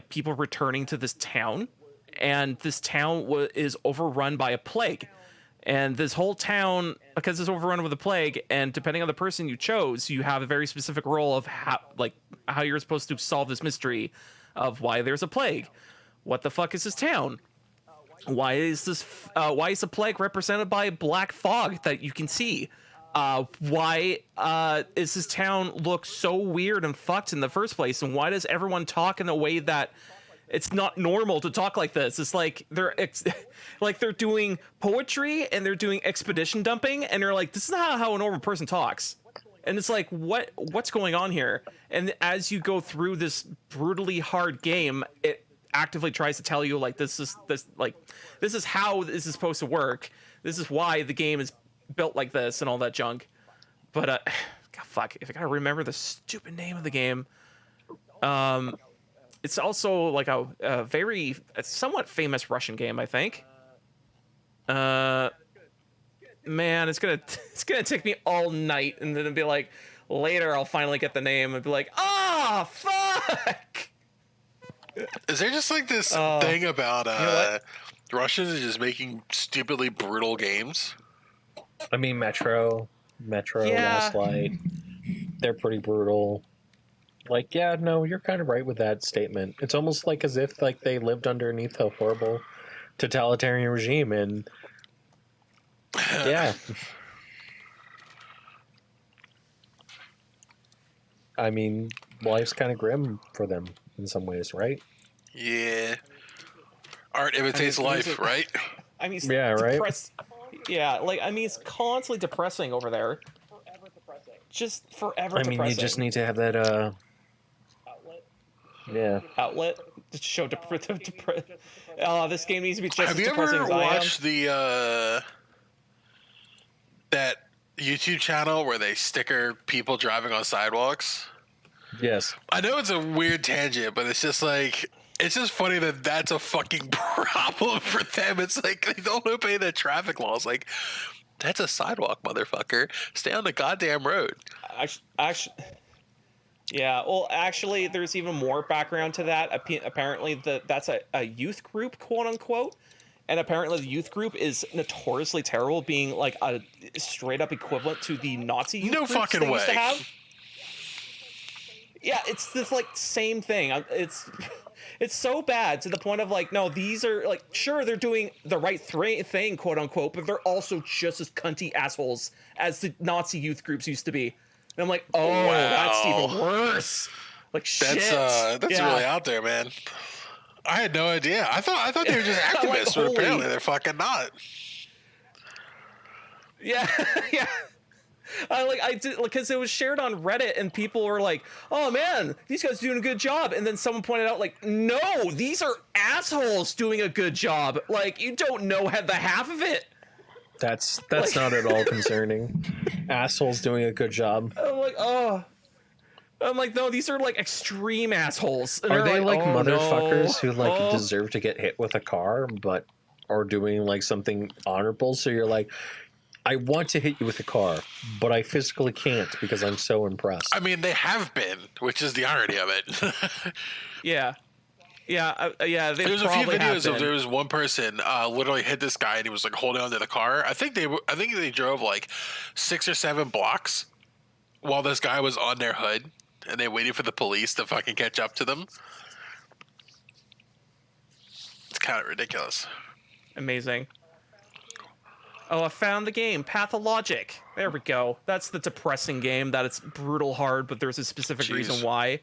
people returning to this town, and this town is overrun by a plague. And this whole town, because it's overrun with a plague, and depending on the person you chose, you have a very specific role of how you're supposed to solve this mystery of why there's a plague. What the fuck is this town? Why is the plague represented by black fog that you can see? Why is this town look so weird and fucked in the first place? And why does everyone talk in a way that it's not normal to talk like this? It's like they're doing poetry and they're doing expedition dumping, and they're like, this is not how a normal person talks. And it's like, what's going on here? And as you go through this brutally hard game, it actively tries to tell you like this is how this is supposed to work. This is why the game is built like this and all that junk. But God, fuck, if I gotta remember the stupid name of the game. It's also like a somewhat famous Russian game, I think. Man, it's gonna take me all night, and then it'll be like later I'll finally get the name and be like, fuck. Is there just like this thing about Russians are just making stupidly brutal games? I mean, Metro, Last Light, they're pretty brutal. Like, yeah, no, you're kind of right with that statement. It's almost like as if like they lived underneath a horrible totalitarian regime, and yeah. I mean, life's kind of grim for them in some ways, right? Yeah. Art imitates life, right? I mean, yeah, right? Yeah, like, I mean, it's constantly depressing over there. Just forever depressing. I mean, you just need to have that, outlet to show depression. This game needs to be just Have as you depressing ever as I am. watched that YouTube channel where they sticker people driving on sidewalks? Yes. I know it's a weird tangent, but it's just like, it's just funny that that's a fucking problem for them. It's like they don't obey the traffic laws. Like, that's a sidewalk, motherfucker. Stay on the goddamn road. Actually, yeah. Well, actually, there's even more background to that. Apparently, that's a youth group, quote unquote, and apparently the youth group is notoriously terrible, being like a straight up equivalent to the Nazi youth groups fucking they way. used to have. Yeah, it's this like same thing. It's so bad to the point of like, no, these are like, sure, they're doing the right thing, quote unquote, but they're also just as cunty assholes as the Nazi youth groups used to be. And I'm like, wow. That's even worse. Like, shit. That's really out there, man. I had no idea. I thought they were just activists, but apparently they're fucking not. Yeah, yeah. I did, because it was shared on Reddit and people were like, oh man, these guys are doing a good job. And then someone pointed out like, no, these are assholes doing a good job. Like, you don't know the half of it. That's like, not at all concerning. Assholes doing a good job. I'm like, no, these are like extreme assholes. And are they like motherfuckers who like deserve to get hit with a car, but are doing like something honorable? So you're like, I want to hit you with a car, but I physically can't because I'm so impressed. I mean, they have been, which is the irony of it. Yeah. Yeah. They There's a few probably have videos of been. there was one person literally hit this guy and he was like holding onto the car. I think they drove like 6 or 7 blocks while this guy was on their hood and they waited for the police to fucking catch up to them. It's kind of ridiculous. Amazing. Oh, I found the game, Pathologic. There we go. That's the depressing game that it's brutal hard, but there's a specific reason why.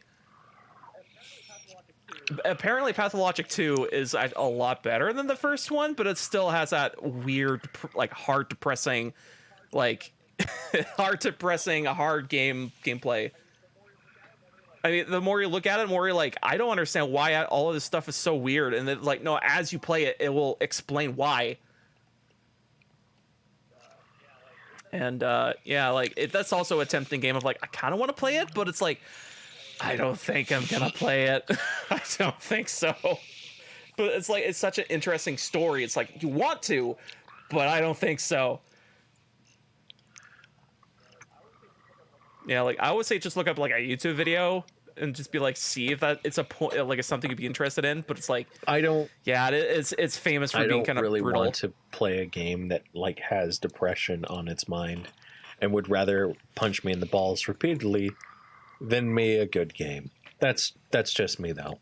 Apparently, Pathologic 2 is a lot better than the first one, but it still has that weird, like, hard, depressing, like, hard gameplay. I mean, the more you look at it, the more you're like, I don't understand why all of this stuff is so weird. And then, like, no, as you play it, it will explain why. And that's also a tempting game of like, I kind of want to play it, but it's like, I don't think I'm gonna play it. I don't think so. But it's like, it's such an interesting story. It's like, you want to, but I don't think so. Yeah, like I would say just look up like a YouTube video and just be like, see if that it's a point, like it's something you'd be interested in. But it's like, I don't. Yeah, it's famous for being kind of really brutal. want to play a game that like has depression on its mind, and would rather punch me in the balls repeatedly than me a good game. That's just me though.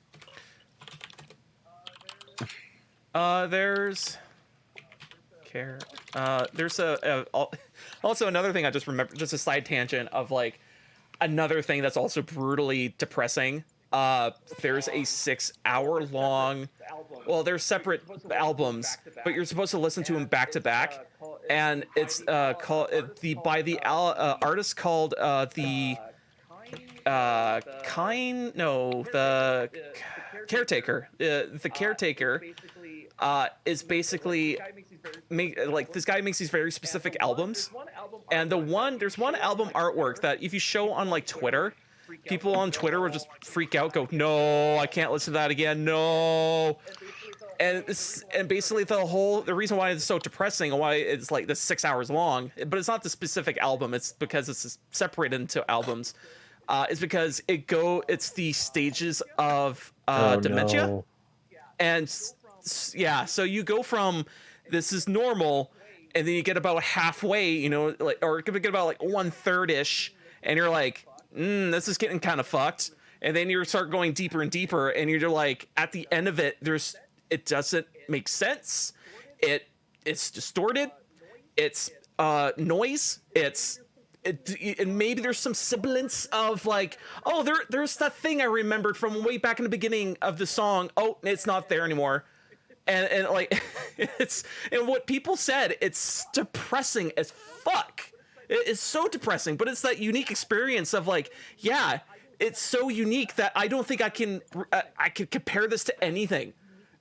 There's also another thing I just remembered, just a side tangent of like another thing that's also brutally depressing. There's a 6-hour long, well, they're separate albums, but you're supposed to listen to them back to back, and it's called by the artist called the Caretaker. The Caretaker is basically this guy makes these very specific albums, and there's one album artwork that if you show on like Twitter, people on Twitter will just freak out, go, no, I can't listen to that again, no. And basically the reason why it's so depressing and why it's like this 6 hours long, but it's not the specific album, it's because it's separated into albums, is because it's the stages of dementia. No. And yeah, so you go from this is normal, and then you get about halfway, like, or you get about like 1/3 ish, and you're like, this is getting kind of fucked. And then you start going deeper and deeper, and you're like, at the end of it, it doesn't make sense. It's distorted. It's noise. And maybe there's some semblance of like, oh, there's that thing I remembered from way back in the beginning of the song. Oh, it's not there anymore. And like, and what people said, it's depressing as fuck. It is so depressing, but it's that unique experience of like, yeah, it's so unique that I don't think I can compare this to anything.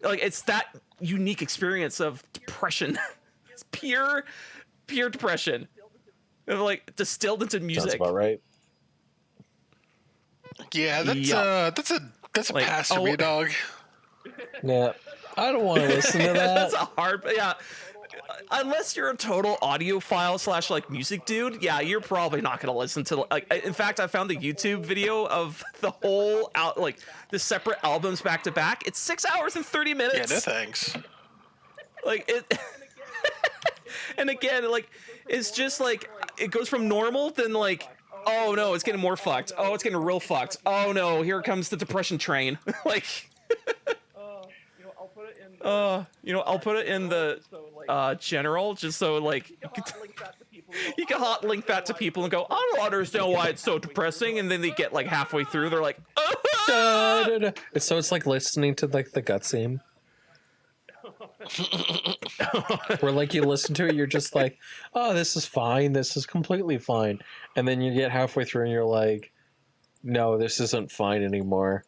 Like, it's that unique experience of depression. It's pure depression. Like distilled into music. That's about right. Yeah, that's a like, pass for me, dog. Yeah, I don't want to listen to that. That's a hard, yeah. Unless you're a total audiophile / like music dude, yeah, you're probably not gonna listen to like. In fact, I found the YouTube video of the whole the separate albums back to back. It's 6 hours and 30 minutes. Yeah, no thanks. Like it, and again, like it's just like it goes from normal, then like, oh no, it's getting more fucked. Oh, it's getting real fucked. Oh no, here comes the depression train. Like. I'll put it in the general, just so like you can hot link that to people and go, I don't understand why it's so depressing, and then they get like halfway through, they're like, So it's like listening to like the gut scene, where like you listen to it, you're just like, oh, this is fine, this is completely fine, and then you get halfway through and you're like, no, this isn't fine anymore,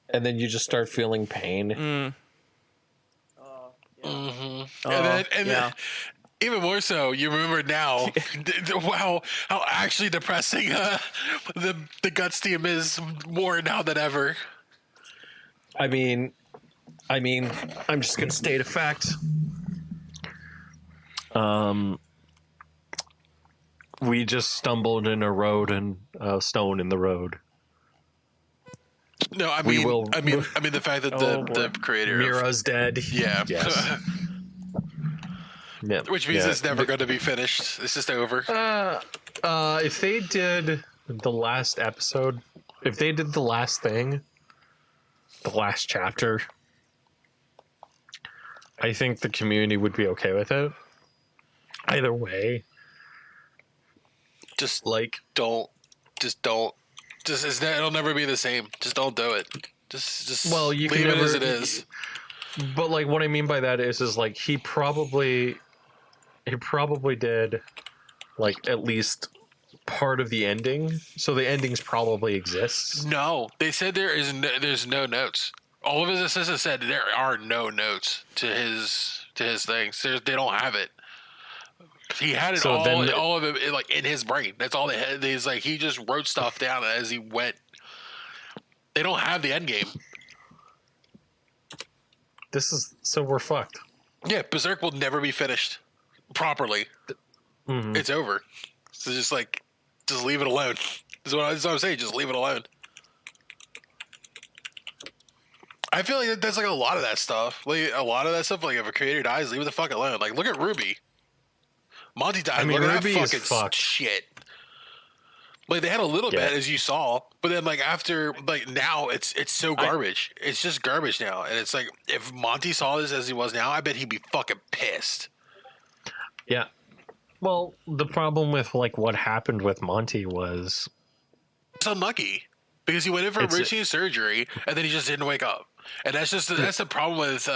and then you just start feeling pain. Mm-hmm. And then, even more so, you remember now how actually depressing the Guts theme is more now than ever. I mean, I'm just gonna state a fact. We just stumbled in a road and a stone in the road. No, I We mean, will- I mean, the fact that Oh, the boy. creator, of, Mira's dead. yeah, Yes. Yeah. which means Yeah. it's never going to be finished. It's just over. If they did the last episode, if they did the last thing, the last chapter, I think the community would be okay with it. Either way, Just like, don't. It'll never be the same. Just don't do it. Just well, you leave can it never, as it is. But like, what I mean by that is like he probably did like at least part of the ending, so the endings probably exists. No, they said there's no notes. All of his assistants said there are no notes to his things. They don't have it. He had it So all of it like in his brain. That's all they had. He's like he just wrote stuff down as he went. They don't have the end game. So we're fucked. Yeah, Berserk will never be finished properly. Mhm. It's over. So just leave it alone. That's what I'm saying. Just leave it alone. I feel like that's like a lot of that stuff. Like a lot of that stuff. Like if a creator dies, leave it the fuck alone. Like look at Ruby. Monty died. I mean, look Ruby at that is fucking fucked. shit. Like they had a little bit as you saw, but then like after like now it's so garbage. It's just garbage now, and it's like if Monty saw this as he was now, I bet he'd be fucking pissed. Yeah. Well, the problem with like what happened with Monty was It's unlucky because he went in for routine surgery and then he just didn't wake up, and that's the problem with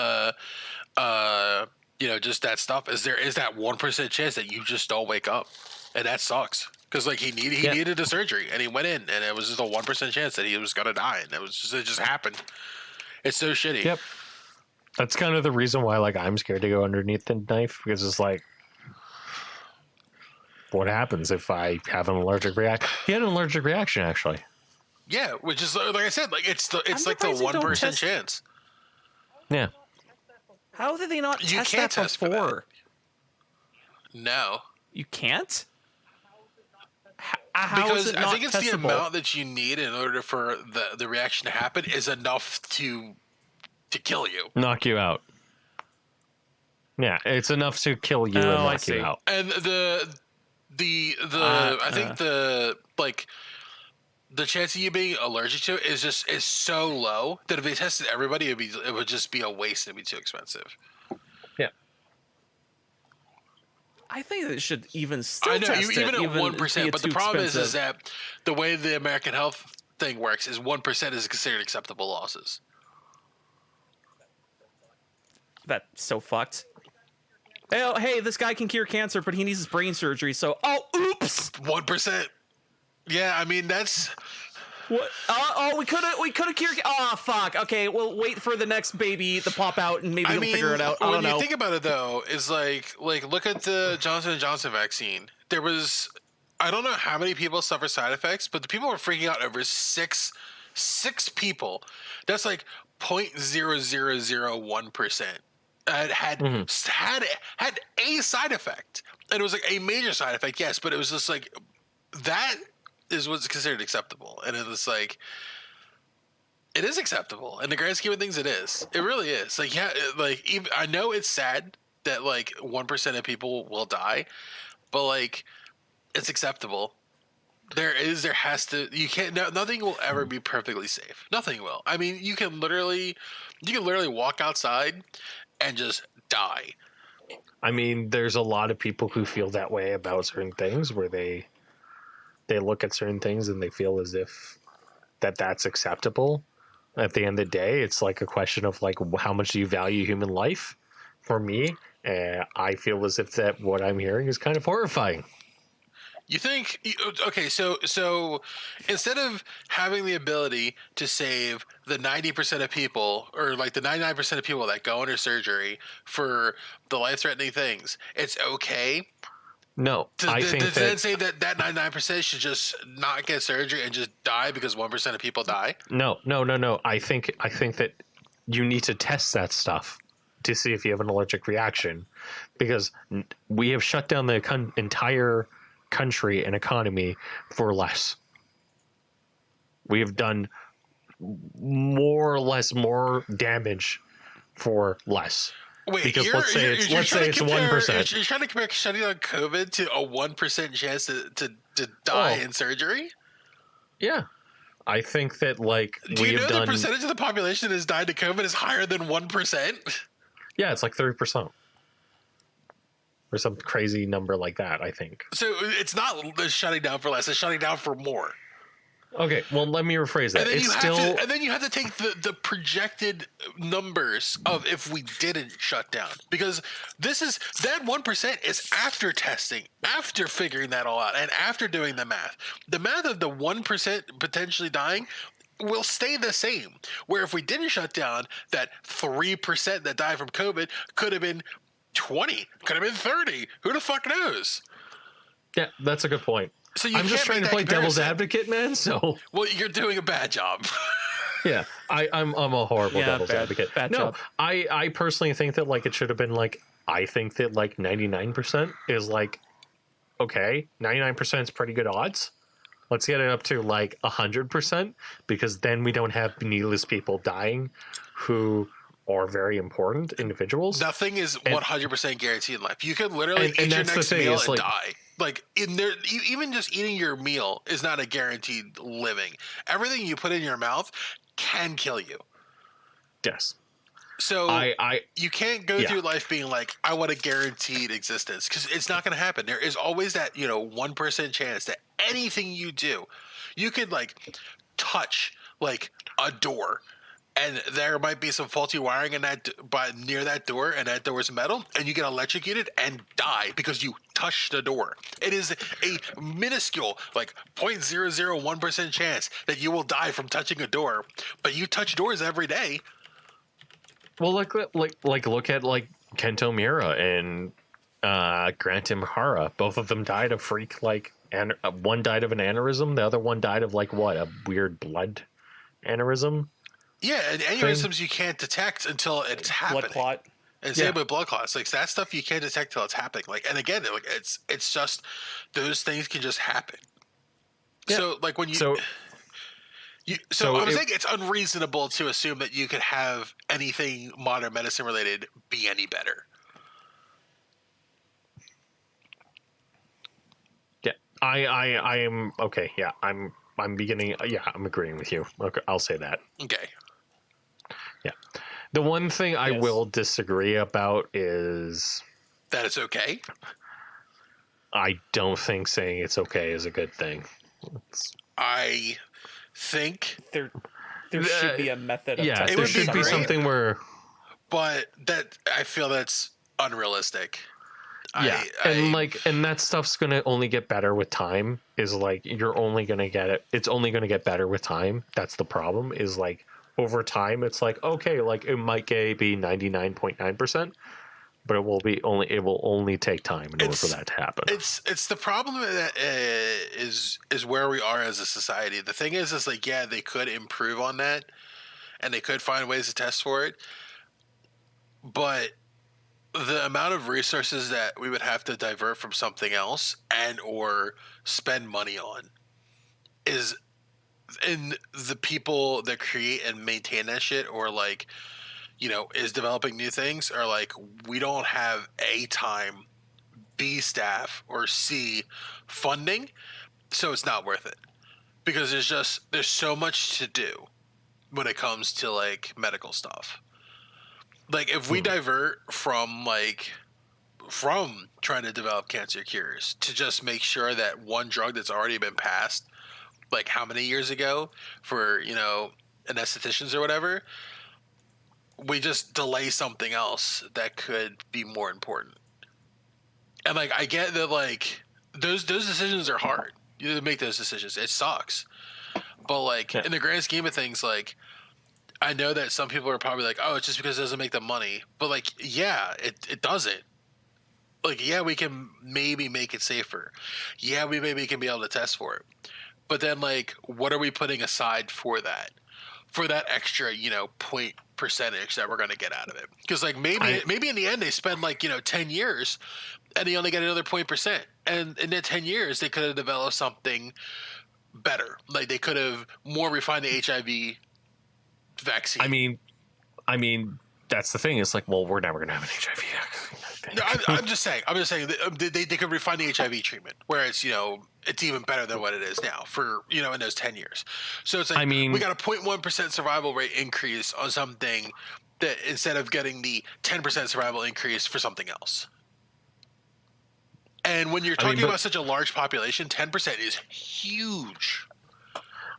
just that stuff. Is there is that 1% chance that you just don't wake up, and that sucks because like he needed a surgery and he went in and it was just a 1% chance that he was gonna die, and it just happened. It's so shitty. Yep. That's kind of the reason why like I'm scared to go underneath the knife, because it's like, what happens if I have an allergic reaction? He had an allergic reaction actually. Yeah, which is like I said, like it's like the surprised they don't 1% test- chance. Yeah. How did they not You test can't that test for that. before? No, You can't? How is because it I not think it's the testable? amount that you need in order for the reaction to happen is enough to kill you. Knock you out. Yeah, it's enough to kill you Oh, and I knock see. you out. And the I think the chance of you being allergic to it is so low that if they tested everybody, it would just be a waste and it'd be too expensive. Yeah. I think they should even still I know, test even it, at 1%, be but the too problem is expensive. that the way the American health thing works is 1% is considered acceptable losses. That's so fucked. Hey, this guy can cure cancer, but he needs his brain surgery. So, oops. 1%. Yeah, I mean that's What? We could have cured. Oh, fuck. Okay, we'll wait for the next baby to pop out, and maybe I he'll mean, figure it out. I when don't know. you think about it, though, is like look at the Johnson & Johnson vaccine. There was, I don't know how many people suffer side effects, but the people were freaking out over six people. That's like 0.0001%. Had a side effect, and it was like a major side effect, yes, but it was just like that is what's considered acceptable, and it was like it is acceptable in the grand scheme of things. It is. It really is. Like even, I know it's sad that like 1% of people will die, but like it's acceptable. There has to. You can't. Nothing will ever be perfectly safe. Nothing will. I mean, you can literally walk outside and just die. I mean, there's a lot of people who feel that way about certain things, where they look at certain things and they feel as if that's acceptable. At the end of the day, it's like a question of like, how much do you value human life? For me, I feel as if that what I'm hearing is kind of horrifying. You think, okay, so instead of having the ability to save the 90% of people, or like the 99% of people that go under surgery for the life-threatening things, it's okay No, I think to then say that 99% should just not get surgery and just die because 1% of people die? No. I think that you need to test that stuff to see if you have an allergic reaction, because we have shut down the entire country and economy for less. We have done more or less more damage for less. Wait, Because you're, let's say you're, it's you're let's trying say to it's compare, 1%. You're trying to compare shutting down COVID to a 1% chance to die Oh. in surgery? Yeah, I think that like Do we you know have the done. percentage of the population that has died to COVID is higher than 1%? Yeah, it's like 30%. Or some crazy number like that, I think. So it's not shutting down for less; it's shutting down for more. Okay, well, let me rephrase that. And then It's you have still to, and then you have to take the projected numbers of if we didn't shut down, because that 1% is after testing, after figuring that all out, and after doing the math. The math of the 1% potentially dying will stay the same. Where if we didn't shut down, that 3% that died from COVID could have been 20, could have been 30. Who the fuck knows? yeah, that's a good point. So you I'm just can't trying to make play that devil's comparison. advocate, man. So Well, you're doing a bad job. yeah, I'm a horrible devil's advocate. bad No, job. I personally think that like it should have been like I think that like 99% is like okay, 99% is pretty good odds. Let's get it up to like 100% because then we don't have needless people dying who are very important individuals. Nothing is 100% guaranteed in life. You could literally And eat your that's the next thing, meal is, and like- die. Like in there, even just eating your meal is not a guaranteed living. Everything you put in your mouth can kill you. Yes. So I you can't go Yeah. through life being like, I want a guaranteed existence, because it's not going to happen. There is always that 1% chance that anything you do, you could like touch like a door, and there might be some faulty wiring in that near that door, and that door is metal, and you get electrocuted and die because you touched the door. It is a minuscule, like 0.001% chance that you will die from touching a door, but you touch doors every day. well like look at like Kento Miura and Grant Imahara. Both of them died of freak like and one died of an aneurysm, the other one died of like what, a weird blood aneurysm. Yeah, and aneurysms you can't detect until it's happening. Blood clot. And same Yeah. with blood clots. Like that stuff you can't detect till it's happening. Like, and again, like it's just those things can just happen. Yeah. So like when you So so I'm it- saying it's unreasonable to assume that you could have anything modern medicine related be any better. yeah, I am okay. Yeah, I'm beginning. Yeah, I'm agreeing with you. Okay, I'll say that. Okay. The one thing I Yes. will disagree about is That it's okay. I don't think saying it's okay is a good thing. I think, There should be a method of Yeah, testing there would be should be great. something where but that I feel that's unrealistic. yeah, and that stuff's gonna only get better with time. Is like you're only gonna get it. It's only gonna get better with time. That's the problem. Is like over time, it's like okay, like it might be 99.9%, but it will only take time in order for that to happen. It's the problem that is where we are as a society. The thing is like, yeah, they could improve on that, and they could find ways to test for it, but the amount of resources that we would have to divert from something else and or spend money on is, and the people that create and maintain that shit, or like is developing new things, are like, we don't have A, time, B, staff, or C, funding, so it's not worth it, because there's so much to do when it comes to like medical stuff. Like if we divert from trying to develop cancer cures to just make sure that one drug that's already been passed like how many years ago for anestheticians or whatever, we just delay something else that could be more important. And like I get that like those decisions are hard. You have to make those decisions. It sucks. But like in the grand scheme of things, like I know that some people are probably like, oh, it's just because it doesn't make the money. But like, yeah, it doesn't. Like, yeah, we can maybe make it safer. Yeah, we maybe can be able to test for it. But then like, what are we putting aside for that? For that extra, point percentage that we're going to get out of it? Because like maybe in the end they spend like 10 years and they only get another 0.%. And in that 10 years they could have developed something better. Like they could have more refined the HIV vaccine. I mean, that's the thing. It's like, well, we're never going to have an HIV. No, I'm just saying they could refine the HIV treatment where it's, it's even better than what it is now for, in those 10 years. So it's like, we got a 0.1% survival rate increase on something that instead of getting the 10% survival increase for something else. And when you're talking about such a large population, 10% is huge.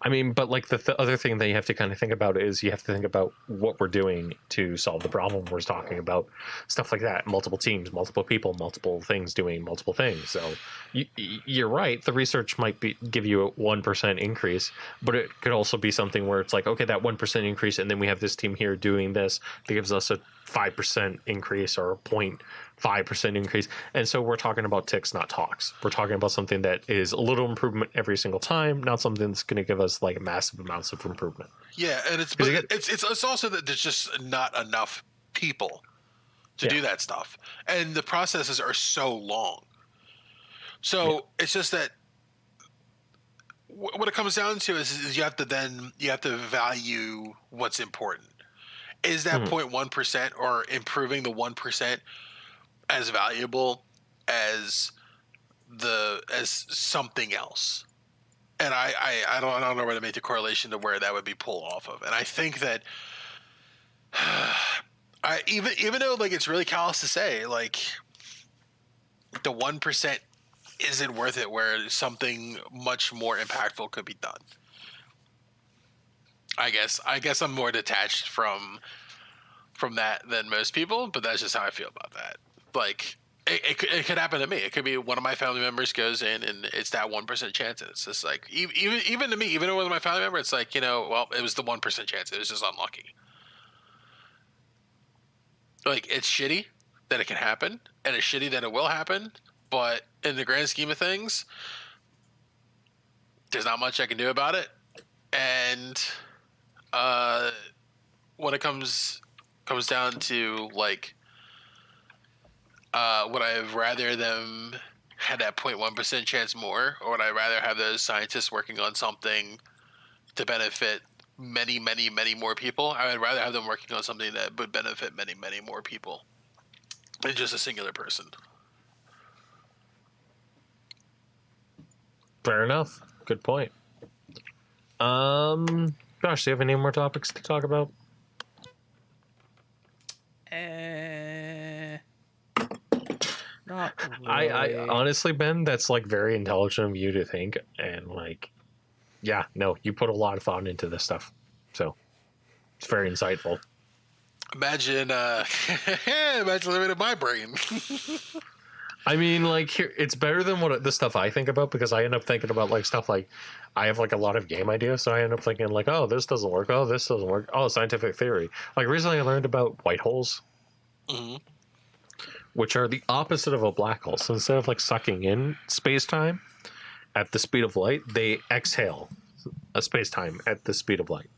I mean, but like the other thing that you have to kind of think about is you have to think about what we're doing to solve the problem. We're talking about stuff like that. Multiple teams, multiple people, multiple things doing multiple things. So you're right. The research might give you a 1% increase, but it could also be something where it's like, okay, that 1% increase, and then we have this team here doing this that gives us a 5% increase or a 0.5% increase. And so we're talking about ticks, not talks. We're talking about something that is a little improvement every single time, not something that's going to give us like massive amounts of improvement. Yeah, and it's also that there's just not enough people to do that stuff, and the processes are so long. So it's just that what it comes down to is you have to value what's important. Is that 0.1% or improving the 1% as valuable as something else? And I don't know where to make the correlation to where that would be pulled off of. And I think that even though like it's really callous to say, like the 1% isn't worth it where something much more impactful could be done. I guess I'm more detached from that than most people, but that's just how I feel about that. Like it could happen to me. It could be one of my family members goes in and it's that 1% chance. And it's just like, even to me, even with my family member, it's like, well, it was the 1% chance. It was just unlucky. Like, it's shitty that it can happen, and it's shitty that it will happen. But in the grand scheme of things, there's not much I can do about it. And when it comes down to like, would I have rather them had that 0.1% chance more, or would I rather have those scientists working on something to benefit many, many, many more people? I would rather have them working on something that would benefit many, many more people than just a singular person. Fair enough. Good point. Josh, do you have any more topics to talk about? Not really. I honestly, Ben, that's like very intelligent of you to think, and like, yeah, no, you put a lot of thought into this stuff, so it's very insightful. Imagine living in my brain. I mean, like, here, it's better than the stuff I think about, because I end up thinking about like stuff like I have like a lot of game ideas, so I end up thinking like, oh, this doesn't work. Oh, this doesn't work. Oh, scientific theory. Like recently, I learned about white holes, which are the opposite of a black hole. So instead of like sucking in space time at the speed of light, they exhale a space time at the speed of light.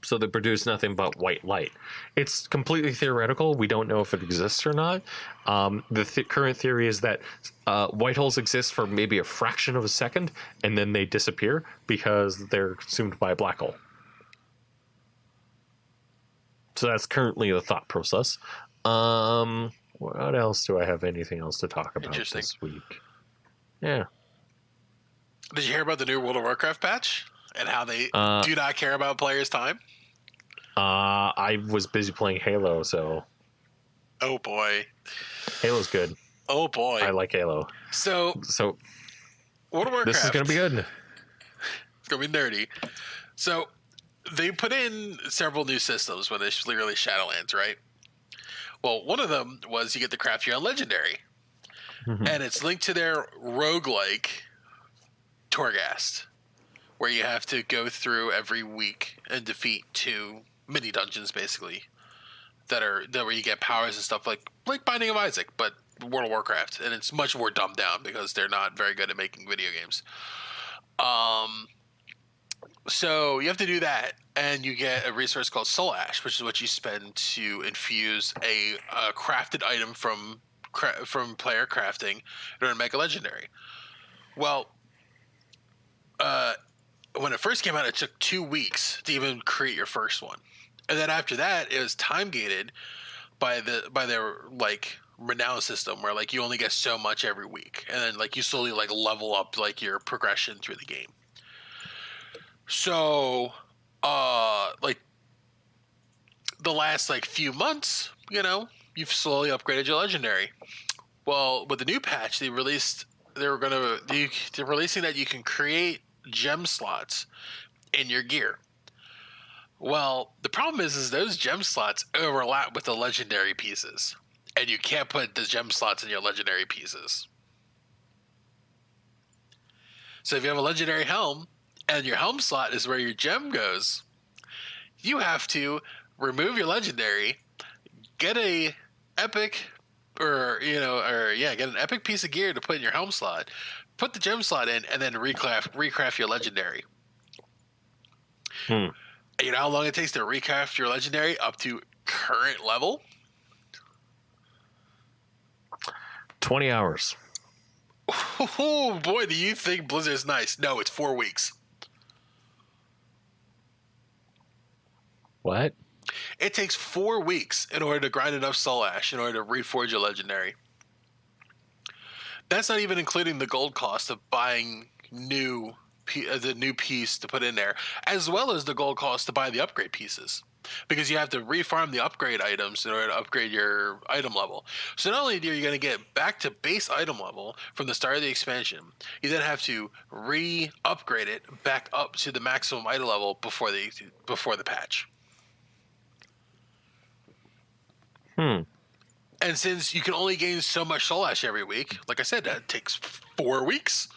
So they produce nothing but white light. It's completely theoretical. We don't know if it exists or not. The current theory is that white holes exist for maybe a fraction of a second, and then they disappear because they're consumed by a black hole. So that's currently the thought process. What else do I have? Anything else to talk about this week? Yeah. Did you hear about the new World of Warcraft patch and how they do not care about players' time? I was busy playing Halo, so. Oh boy. Halo's good. Oh boy. I like Halo. So World of Warcraft. This is gonna be good. It's gonna be nerdy. So they put in several new systems when they released Shadowlands, right? Well, one of them was you get to craft your own legendary. And it's linked to their roguelike Torghast, where you have to go through every week and defeat 2 mini dungeons, basically, that where you get powers and stuff like Binding of Isaac, but World of Warcraft, and it's much more dumbed down because they're not very good at making video games. So you have to do that, and you get a resource called Soul Ash, which is what you spend to infuse a crafted item from player crafting in order to make a legendary. Well, when it first came out, it took 2 weeks to even create your first one, and then after that, it was time gated by their like renown system, where like you only get so much every week, and then like you slowly like level up like your progression through the game. So, like the last like few months, you know, you've slowly upgraded your legendary. Well, with the new patch, they're releasing that you can create gem slots in your gear. Well, the problem is those gem slots overlap with the legendary pieces, and you can't put the gem slots in your legendary pieces. So if you have a legendary helm and your helm slot is where your gem goes, you have to remove your legendary, get a epic get an epic piece of gear to put in your helm slot, put the gem slot in, and then recraft your legendary. You know how long it takes to recraft your legendary up to current level? 20 hours. Oh boy, do you think Blizzard's nice? No, it's 4 weeks. What? It takes 4 weeks in order to grind enough soul ash in order to reforge your legendary. That's not even including the gold cost of buying the new piece to put in there, as well as the gold cost to buy the upgrade pieces, because you have to refarm the upgrade items in order to upgrade your item level. So not only are you going to get back to base item level from the start of the expansion, you then have to re-upgrade it back up to the maximum item level before the patch. And since you can only gain so much soul ash every week, like I said, that takes 4 weeks.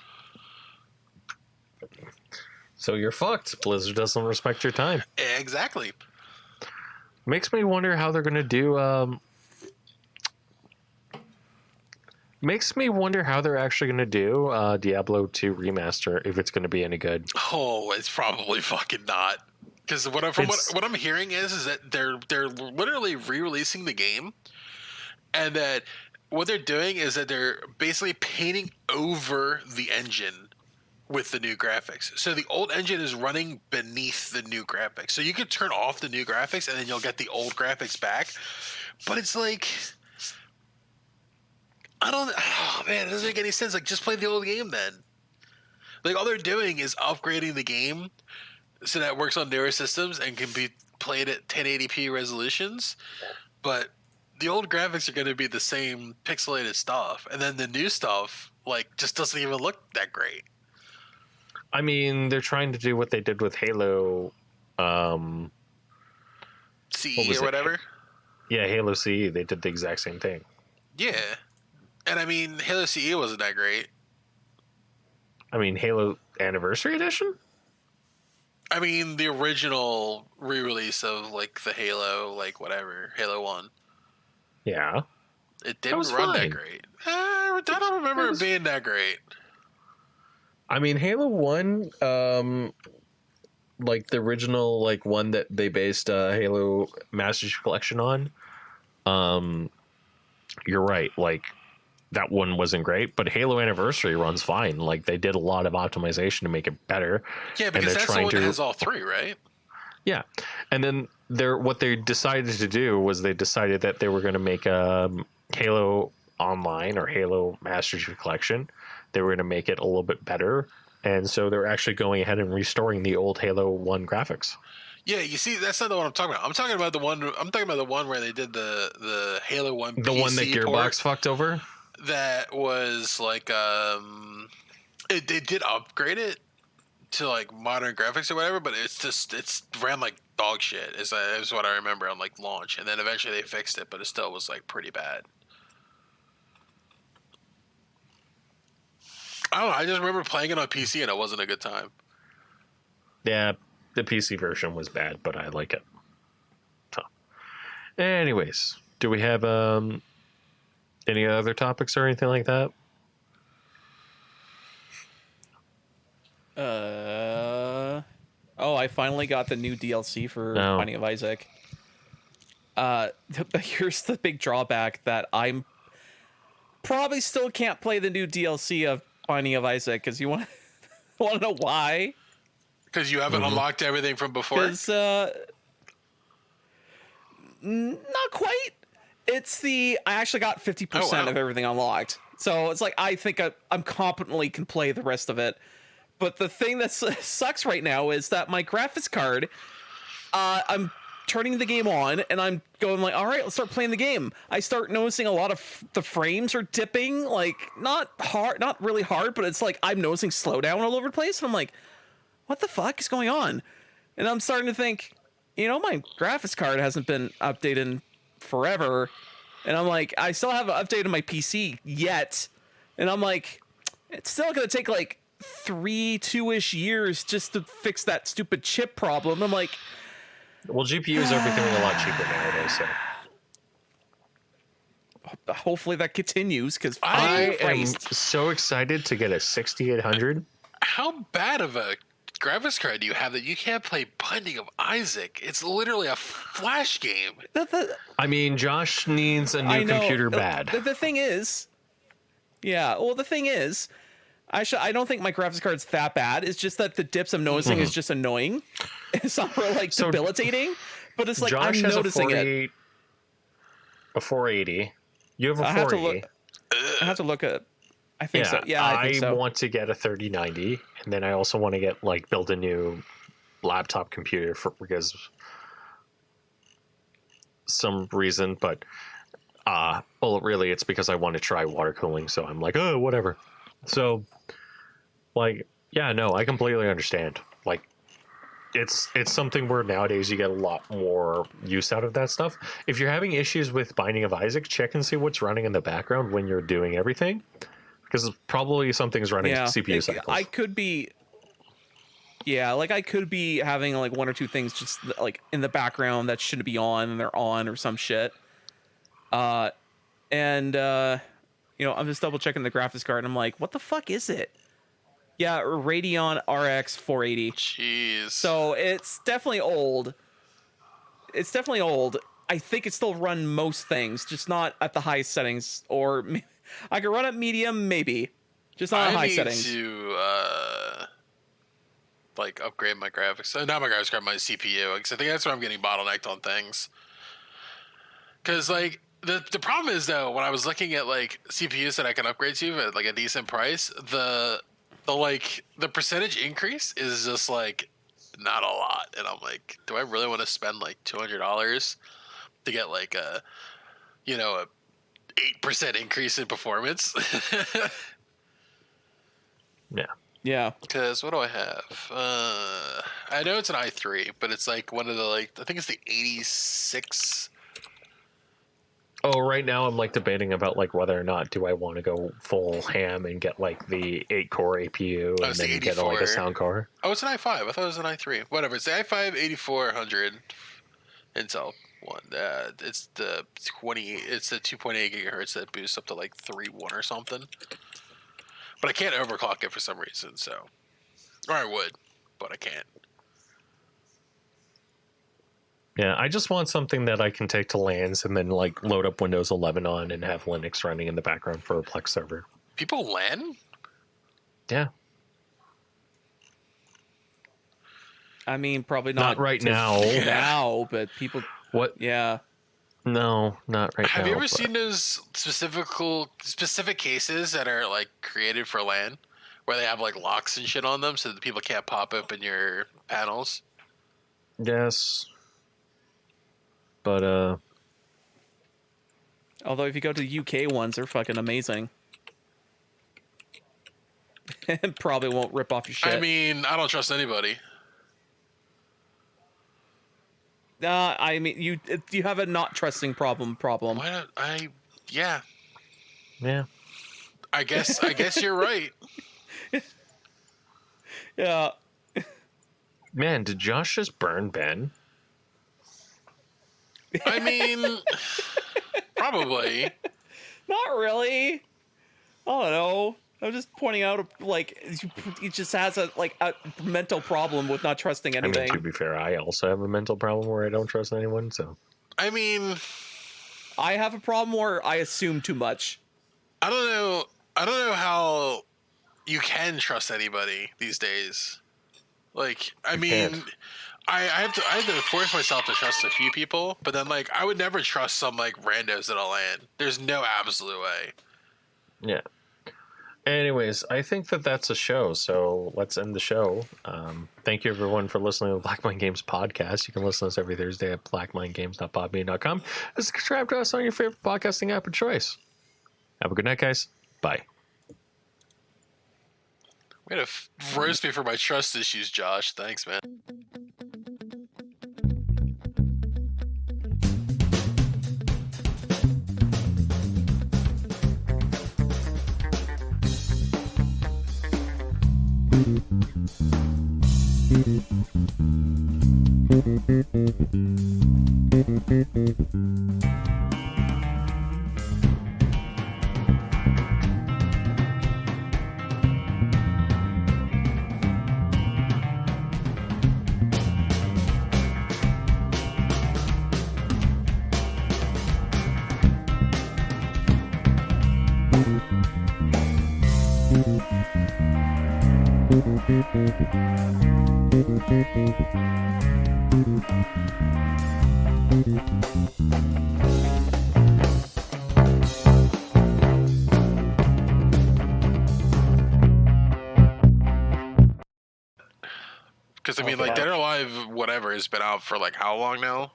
So you're fucked. Blizzard doesn't respect your time. Exactly. Makes me wonder how they're going to do... Makes me wonder how they're actually going to do Diablo 2 Remaster, if it's going to be any good. Oh, it's probably fucking not. Because what I'm hearing is that they're literally re-releasing the game, and that what they're doing is that they're basically painting over the engine with the new graphics. So the old engine is running beneath the new graphics. So you can turn off the new graphics and then you'll get the old graphics back. But it's like, it doesn't make any sense. Like, just play the old game then. Like, all they're doing is upgrading the game so that it works on newer systems and can be played at 1080p resolutions. But the old graphics are going to be the same pixelated stuff. And then the new stuff, like, just doesn't even look that great. I mean, they're trying to do what they did with Halo. CE or whatever? Yeah, Halo CE. They did the exact same thing. Yeah. And I mean, Halo CE wasn't that great. I mean, Halo Anniversary Edition? I mean, the original re-release of, like, the Halo, like, whatever, Halo 1. Yeah. It didn't run that great. I don't remember it being that great. I mean, Halo 1, like the original, like one that they based Halo Master Chief Collection on, you're right. Like, that one wasn't great, but Halo Anniversary runs fine. Like, they did a lot of optimization to make it better. Yeah, because that's the one that has all three, right? Yeah. And then what they decided to do was they decided that they were going to make a Halo Online or Halo Master Chief Collection. They were going to make it a little bit better. And so they're actually going ahead and restoring the old Halo 1 graphics. Yeah, you see, that's not the one I'm talking about. I'm talking about the one where they did the Halo 1 the PC one that Gearbox fucked over? That was like they did upgrade it to like modern graphics or whatever, but it's ran like dog shit is what I remember on like launch, and then eventually they fixed it, but it still was like pretty bad. I don't know, I just remember playing it on PC and it wasn't a good time. Yeah, the PC version was bad, but I like it. So, anyways, do we have any other topics or anything like that? I finally got the new DLC for Binding of Isaac. But here's the big drawback, that I'm probably still can't play the new DLC of Binding of Isaac, because you want to know why? Because you haven't unlocked everything from before? Because, not quite. I actually got 50% of everything unlocked. So it's like, I think I'm competently can play the rest of it. But the thing that sucks right now is that my graphics card, I'm turning the game on and I'm going like, all right, let's start playing the game. I start noticing a lot of the frames are dipping, like not really hard, but it's like I'm noticing slowdown all over the place. And I'm like, what the fuck is going on? And I'm starting to think, my graphics card hasn't been updated in forever. And I'm like, I still haven't updated my PC yet. And I'm like, it's still going to take like 2-ish years just to fix that stupid chip problem. I'm like, well, GPUs are becoming a lot cheaper nowadays, so hopefully that continues, because I am so excited to get a 6800. How bad of a graphics card do you have that you can't play Binding of Isaac? It's literally a Flash game. I mean, Josh needs a new computer bad. The thing is, the thing is, I don't think my graphics card's that bad. It's just that the dips I'm noticing is just annoying. It's not really like debilitating, but it's like Josh I'm has noticing it. A 480. You have a 480. I have to look at. I think so. Yeah, I think so. I want to get a 3090, and then I also want to get build a new laptop computer because some reason, but well, really, it's because I want to try water cooling. So I'm like, oh, whatever. So, I completely understand. It's something where nowadays you get a lot more use out of that stuff. If you're having issues with Binding of Isaac, check and see what's running in the background when you're doing everything, because probably something's running CPU cycles. I could be having one or two things just in the background that shouldn't be on and they're on or some shit. I'm just double checking the graphics card and I'm like, what the fuck is it? Yeah, Radeon RX 480. Jeez. So it's definitely old. I think it still run most things, just not at the highest settings. Or I could run at medium, maybe. Just not at high settings. I need to upgrade my graphics. Not my graphics card, my CPU. Because I think that's where I'm getting bottlenecked on things. Because the problem is, though, when I was looking at CPUs that I can upgrade to at a decent price, the percentage increase is just not a lot, and I'm like, do I really want to spend $200 to get a 8% increase in performance? Yeah. Because what do I have? I know it's an i3, but it's one of the I think it's the 86. Oh, right now I'm debating about whether or not do I want to go full ham and get the 8-core APU and then get a sound card. Oh, it's an i5. I thought it was an i3. Whatever. It's the i5 8400 Intel one. It's the 2.8 gigahertz that boosts up to 3.1 or something. But I can't overclock it for some reason. So, or I would, but I can't. Yeah, I just want something that I can take to LANs and then load up Windows 11 on and have Linux running in the background for a Plex server. People LAN? Yeah. I mean, probably not right now. Now, but people. What? Yeah. No, not right now. Have you ever seen those specific cases that are created for LAN, where they have locks and shit on them so that people can't pop up in your panels? Yes. But although if you go to the UK ones, they're fucking amazing. And probably won't rip off your shit. I mean, I don't trust anybody. I mean, you have a not trusting problem. Why don't I? Yeah. Yeah. I guess you're right. Yeah. Man, did Josh just burn Ben? I mean, probably. Not really. I don't know. I'm just pointing out, he just has a mental problem with not trusting anything. I mean, to be fair, I also have a mental problem where I don't trust anyone, so. I mean, I have a problem where I assume too much. I don't know how you can trust anybody these days. Like, I You mean, can't. I have to force myself to trust a few people, but then like I would never trust some like randos that'll land. There's no absolute way. Yeah. Anyways, I think that's a show, so let's end the show. Thank you, everyone, for listening to the Black Mind Games podcast. You can listen to us every Thursday at blackmindgames.podbean.com. Subscribe to us on your favorite podcasting app of choice. Have a good night, guys. Bye. Way to roast me for my trust issues, Josh. Thanks, man. Because I mean, like, Dead or Alive, whatever, has been out for like how long now?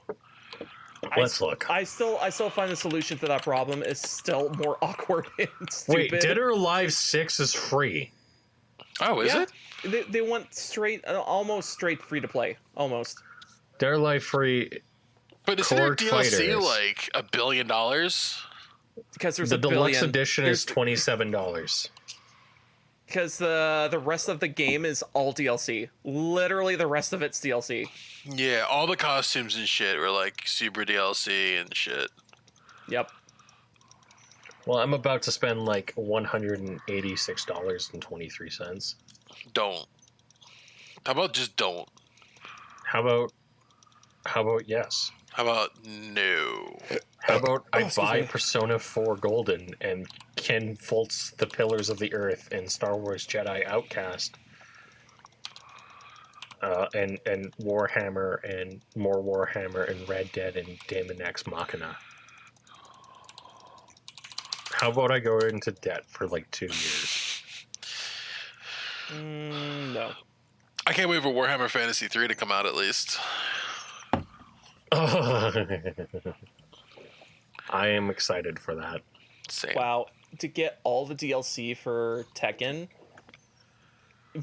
Let's look. I still find the solution to that problem is still more awkward and stupid. Wait, Dead or Alive 6 is free. Oh, is it? They went straight, almost straight free to play, almost. Dead or Alive free. But isn't their Cord DLC Fighters. like $1 billion? Because there's The a deluxe billion. edition is $27. Because the rest of the game is all DLC. Literally, the rest of it's DLC. Yeah, all the costumes and shit were like super DLC and shit. Yep. Well, I'm about to spend like $186.23. Don't. How about just don't? How about yes? How about no? How about I excuse buy me. Persona 4 Golden and Ken Foltz The Pillars of the Earth and Star Wars Jedi Outcast, and Warhammer and more Warhammer and Red Dead and Daemon X Machina? How about I go into debt for like 2 years? No. I can't wait for Warhammer Fantasy 3 to come out at least. I am excited for that. Same. Wow. To get all the DLC for Tekken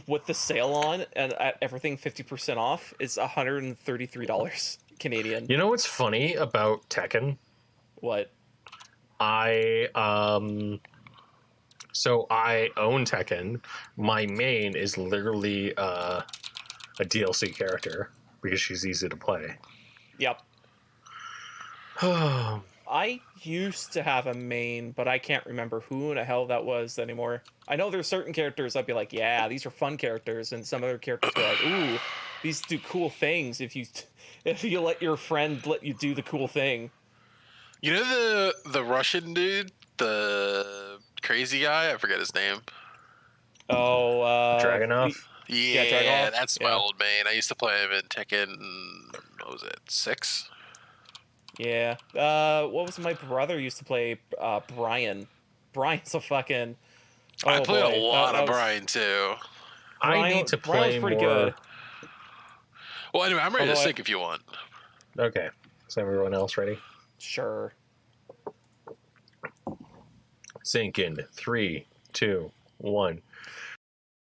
with the sale on and at everything 50% off is $133 Canadian. You know what's funny about Tekken? What? So I own Tekken. My main is literally a DLC character because she's easy to play. Yep. I used to have a main, but I can't remember who in the hell that was anymore. I know there's certain characters I'd be like, yeah, these are fun characters, and some other characters be like, ooh, these do cool things if you let your friend let you do the cool thing. You know the Russian dude, the crazy guy? I forget his name. Oh, Dragunov? Yeah, Dragunov? that's my Yeah. old main. I used to play him in Tekken. What was it? 6? Yeah. What was my brother used to play? Brian. Brian's a fucking. I Oh, played boy. a lot That of was- Brian too. I need to Brian was play pretty more. good. Well, anyway, I'm ready to Although sync if you want. Okay. Is everyone else ready? Sure. Sync in 3, 2, 1.